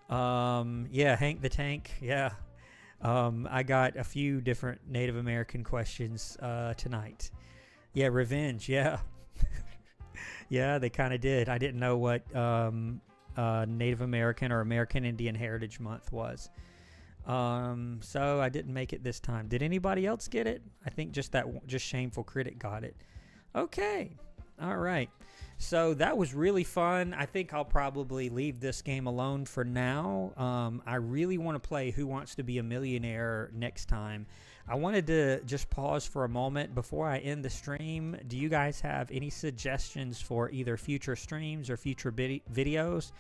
Yeah, Hank the Tank. Yeah. I got a few different Native American questions tonight. Yeah, revenge. Yeah. Yeah, they kind of did. I didn't know what Native American or American Indian Heritage Month was. So I didn't make it this time. Did anybody else get it? I think just Shameful Critic got it. Okay. All right. So that was really fun. I think I'll probably leave this game alone for now. I really want to play Who Wants to Be a Millionaire next time. I wanted to just pause for a moment before I end the stream. Do you guys have any suggestions for either future streams or future videos?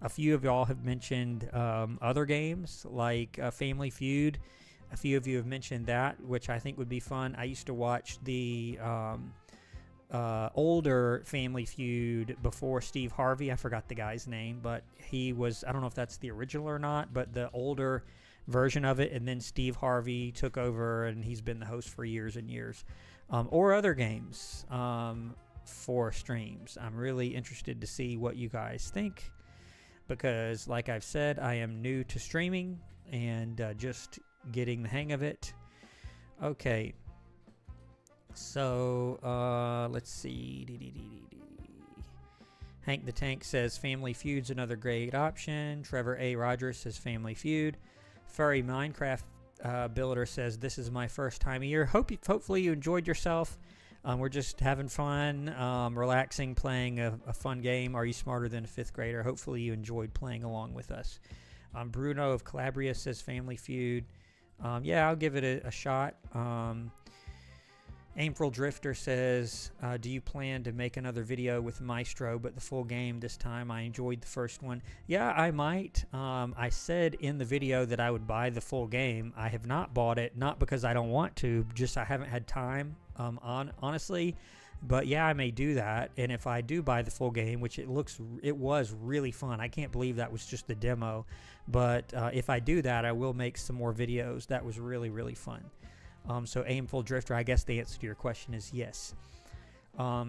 A few of y'all have mentioned other games like Family Feud. A few of you have mentioned that, which I think would be fun. I used to watch the older Family Feud before Steve Harvey. I forgot the guy's name, but he was, I don't know if that's the original or not, but the older version of it, and then Steve Harvey took over and he's been the host for years and years. Or other games for streams. I'm really interested to see what you guys think, because like I've said, I am new to streaming and just getting the hang of it. Okay. So, let's see. Hank the Tank says Family Feud's another great option. Trevor A. Rogers says Family Feud. Furry Minecraft Builder says this is my first time here. Hopefully you enjoyed yourself. We're just having fun, relaxing, playing a fun game. Are you smarter than a fifth grader? Hopefully you enjoyed playing along with us. Bruno of Calabria says Family Feud. Yeah, I'll give it a shot. April Drifter says, do you plan to make another video with Maestro, but the full game this time? I enjoyed the first one. Yeah, I might. I said in the video that I would buy the full game. I have not bought it, not because I don't want to, just I haven't had time, honestly. But yeah, I may do that. And if I do buy the full game, which it was really fun. I can't believe that was just the demo. But if I do that, I will make some more videos. That was really, really fun. So Aimful Drifter, I guess the answer to your question is yes.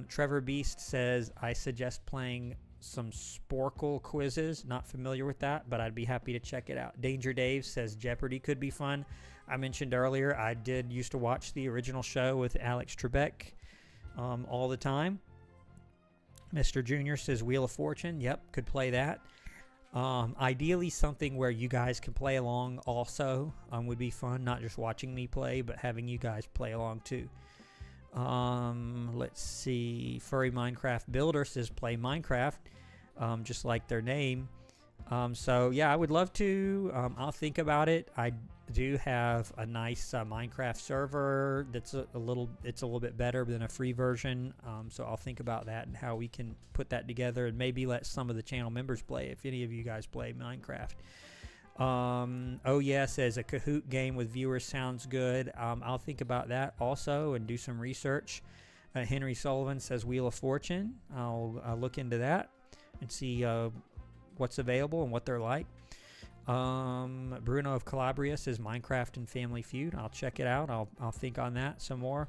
Trevor Beast says, I suggest playing some Sporkle quizzes. Not familiar with that, but I'd be happy to check it out. Danger Dave says Jeopardy could be fun. I mentioned earlier, I used to watch the original show with Alex Trebek all the time. Mr. Junior says Wheel of Fortune. Yep, could play that. Ideally something where you guys can play along also would be fun, not just watching me play, but having you guys play along too. Let's see. Furry Minecraft Builder says play Minecraft, just like their name. So yeah, I would love to. I'll think about it. I do have a nice Minecraft server that's a little bit better than a free version. So I'll think about that and how we can put that together, and maybe let some of the channel members play if any of you guys play Minecraft. Oh yeah says a Kahoot game with viewers sounds good. I'll think about that also and do some research. Henry Sullivan says Wheel of Fortune. I'll look into that and see what's available and what they're like. Bruno of Calabria says Minecraft and Family Feud. I'll check it out. I'll think on that some more.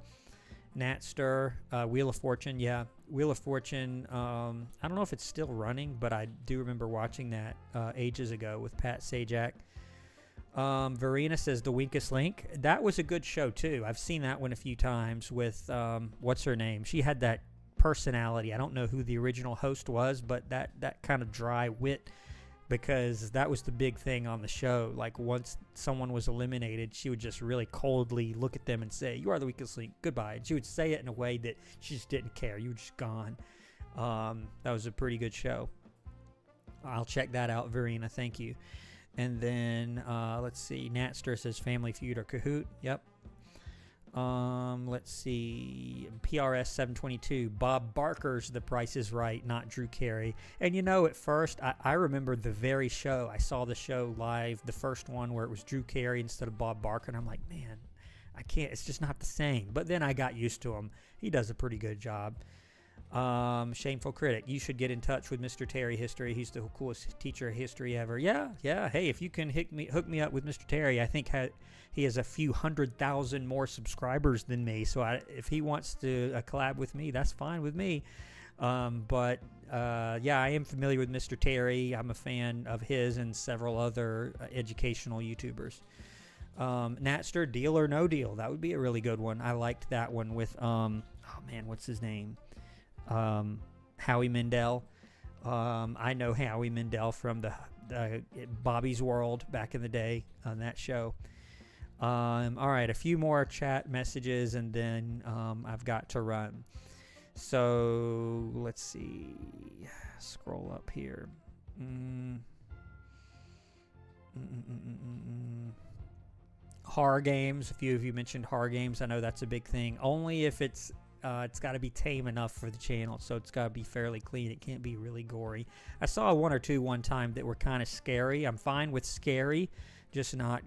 Natster, Wheel of Fortune. Yeah, Wheel of Fortune. I don't know if it's still running, but I do remember watching that ages ago with Pat Sajak. Verena says The Weakest Link. That was a good show too. I've seen that one a few times with what's her name? She had that personality. I don't know who the original host was, but that kind of dry wit because that was the big thing on the show. Like, once someone was eliminated, she would just really coldly look at them and say, "You are the weakest link, goodbye." And she would say it in a way that she just didn't care. You were just gone. That was a pretty good show. I'll check that out, Verena. Thank you. And then, let's see. Natster says Family Feud or Kahoot. Yep. Let's see. PRS 722. Bob Barker's The Price is Right, not Drew Carey. And at first, I remember the very show. I saw the show live, the first one where it was Drew Carey instead of Bob Barker. And I'm like, man, I can't. It's just not the same. But then I got used to him. He does a pretty good job. Shameful Critic. You should get in touch with Mr. Terry History. He's the coolest teacher of history ever. Yeah. Hey, if you can hook me up with Mr. Terry, I think he has a few 100,000 more subscribers than me. So if he wants to collab with me, that's fine with me. But I am familiar with Mr. Terry. I'm a fan of his and several other educational YouTubers. Natster, Deal or No Deal. That would be a really good one. I liked that one with, what's his name? Howie Mandel. I know Howie Mandel from the Bobby's World back in the day on that show. All right, a few more chat messages and then I've got to run. So let's see. Scroll up here. Horror games. A few of you mentioned horror games. I know that's a big thing. Only if it's got to be tame enough for the channel, so it's got to be fairly clean. It can't be really gory. I saw one or two one time that were kind of scary. I'm fine with scary, just not,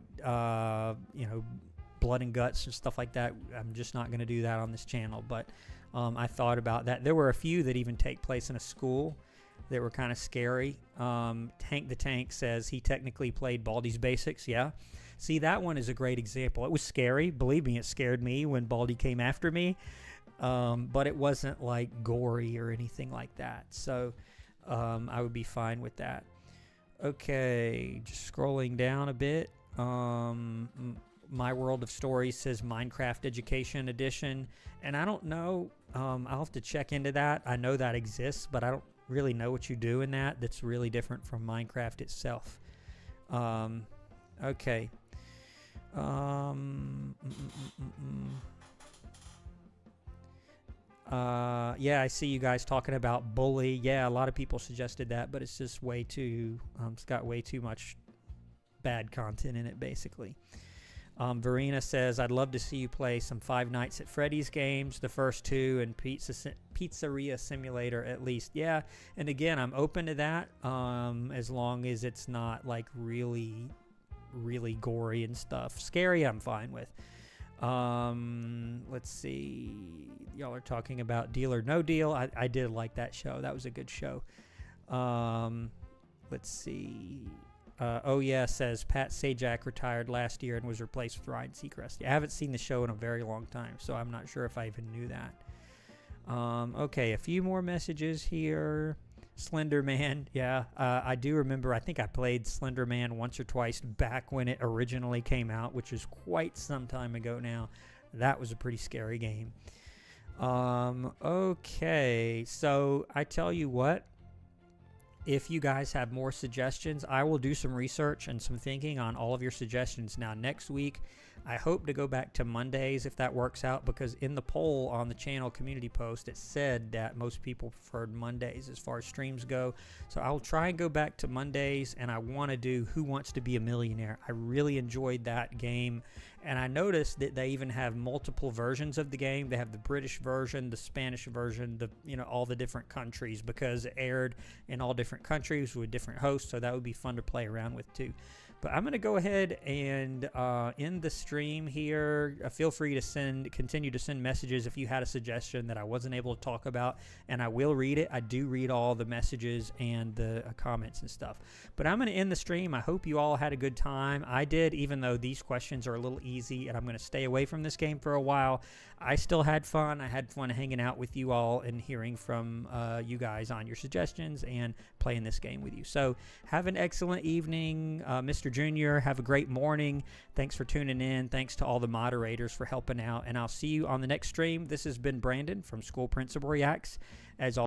blood and guts and stuff like that. I'm just not going to do that on this channel, but I thought about that. There were a few that even take place in a school that were kind of scary. Tank the Tank says he technically played Baldi's Basics. Yeah. See, that one is a great example. It was scary. Believe me, it scared me when Baldi came after me. But it wasn't like gory or anything like that. So I would be fine with that. Okay, just scrolling down a bit. My World of Stories says Minecraft Education Edition. And I don't know. I'll have to check into that. I know that exists, but I don't really know what you do in that. That's really different from Minecraft itself. Okay. I see you guys talking about Bully. Yeah, a lot of people suggested that, but it's just way too, it's got way too much bad content in it, basically. Verena says, I'd love to see you play some Five Nights at Freddy's games, the first two, and Pizzeria Simulator at least. Yeah, and again, I'm open to that, as long as it's not like really, really gory and stuff. Scary, I'm fine with. Let's see. Y'all are talking about Deal or No Deal. I did like that show. That was a good show. Let's see. Says Pat Sajak retired last year and was replaced with Ryan Seacrest. I haven't seen the show in a very long time, so I'm not sure if I even knew that. Okay, a few more messages here. Slender Man, yeah, I do remember. I think I played Slender Man once or twice back when it originally came out, which is quite some time ago now. That was a pretty scary game. Okay, so I tell you what, if you guys have more suggestions, I will do some research and some thinking on all of your suggestions. Now, next week, I hope to go back to Mondays if that works out, because in the poll on the channel community post, it said that most people preferred Mondays as far as streams go. So I'll try and go back to Mondays, and I want to do Who Wants to Be a Millionaire. I really enjoyed that game, and I noticed that they even have multiple versions of the game. They have the British version, the Spanish version, all the different countries, because it aired in all different countries with different hosts, so that would be fun to play around with too. But I'm going to go ahead and end the stream here. Feel free to continue to send messages if you had a suggestion that I wasn't able to talk about, and I will read it. I do read all the messages and the comments and stuff. But I'm going to end the stream. I hope you all had a good time. I did, even though these questions are a little easy, and I'm going to stay away from this game for a while. I still had fun. I had fun hanging out with you all and hearing from you guys on your suggestions and playing this game with you. So have an excellent evening, Mr. Junior. Have a great morning. Thanks for tuning in. Thanks to all the moderators for helping out. And I'll see you on the next stream. This has been Brandon from School Principal Reacts. As always,